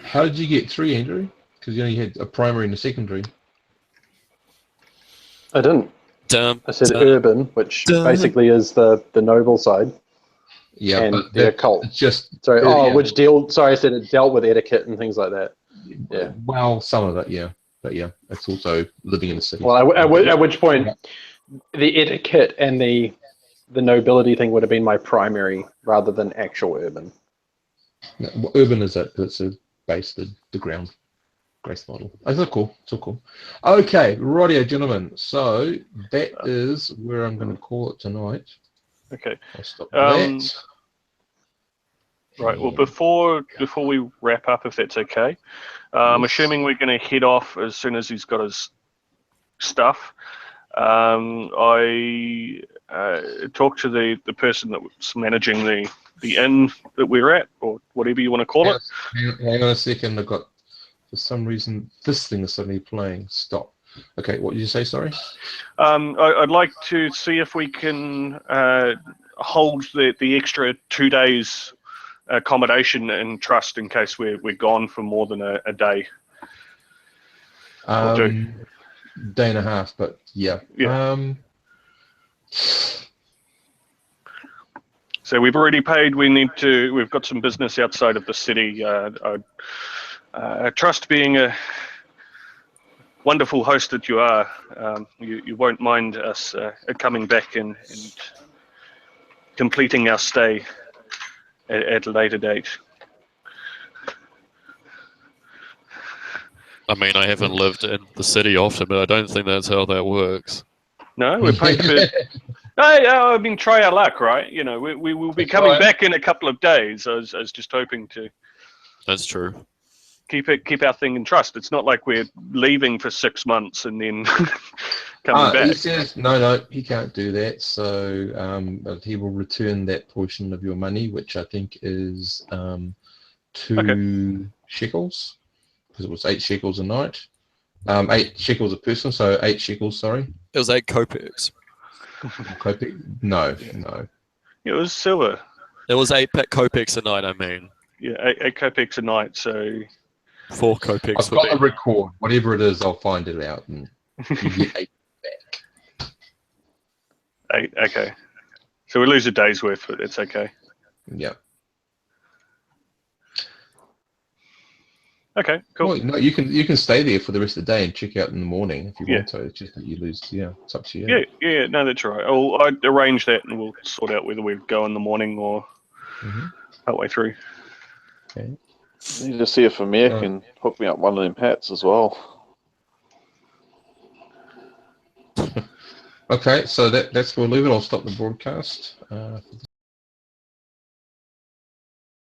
How did you get 3, Andrew? Because you only had a primary and a secondary. I didn't. I said urban, which basically is the noble side. Yeah, and but the occult. It's just sorry. Yeah. Which deal? Sorry, I said it dealt with etiquette and things like that. Yeah. Well, some of it, yeah, but yeah, it's also living in the city. Well, at which point, the etiquette and the nobility thing would have been my primary rather than actual urban. No, urban is it? It's a base, the ground grace model. It's all cool. It's all cool. Okay, rightio, gentlemen. So that is where I'm going to call it tonight. Okay. I'll stop that. Right. Well, before we wrap up, if that's okay, I'm assuming we're going to head off as soon as he's got his stuff. I talked to the person that was managing the inn that we're at, or whatever you want to call it. Hang on a second. I've got, for some reason, this thing is suddenly playing. Stop. Okay, what did you say? Sorry. I'd like to see if we can hold the extra 2 days accommodation in trust in case we're gone for more than a day. Or 2. Day and a half, but yeah. So we've already paid. We've got some business outside of the city. Trust, being a wonderful host that you are, you won't mind us coming back and completing our stay at a later date. I mean, I haven't lived in the city often, but I don't think that's how that works. No, we're paid for. I mean, try our luck, right? You know, we will be coming back in a couple of days. I was just hoping to. That's true. Keep our thing in trust. It's not like we're leaving for 6 months and then coming back. He says no, he can't do that. So, but he will return that portion of your money, which I think is 2 shekels. Because it was 8 shekels a night, 8 shekels a person, so 8 shekels. Sorry, it was 8 kopecks. No. It was silver. It was 8 kopecks a night. I mean, yeah, 8 kopecks a night. So 4 kopecks. I've got a record. Whatever it is, I'll find it out and you get 8 back. 8. Okay. So we lose a day's worth, but it's okay. Yeah. Okay, cool. Well, no, you can stay there for the rest of the day and check out in the morning if you want to. It's just that you lose. Yeah, it's up to you. Yeah. No, that's right. I'd arrange that, and we'll sort out whether we go in the morning or partway through. Okay. I need to see if Amir can hook me up one of them hats as well. Okay, so that's where we'll leave it. I'll stop the broadcast for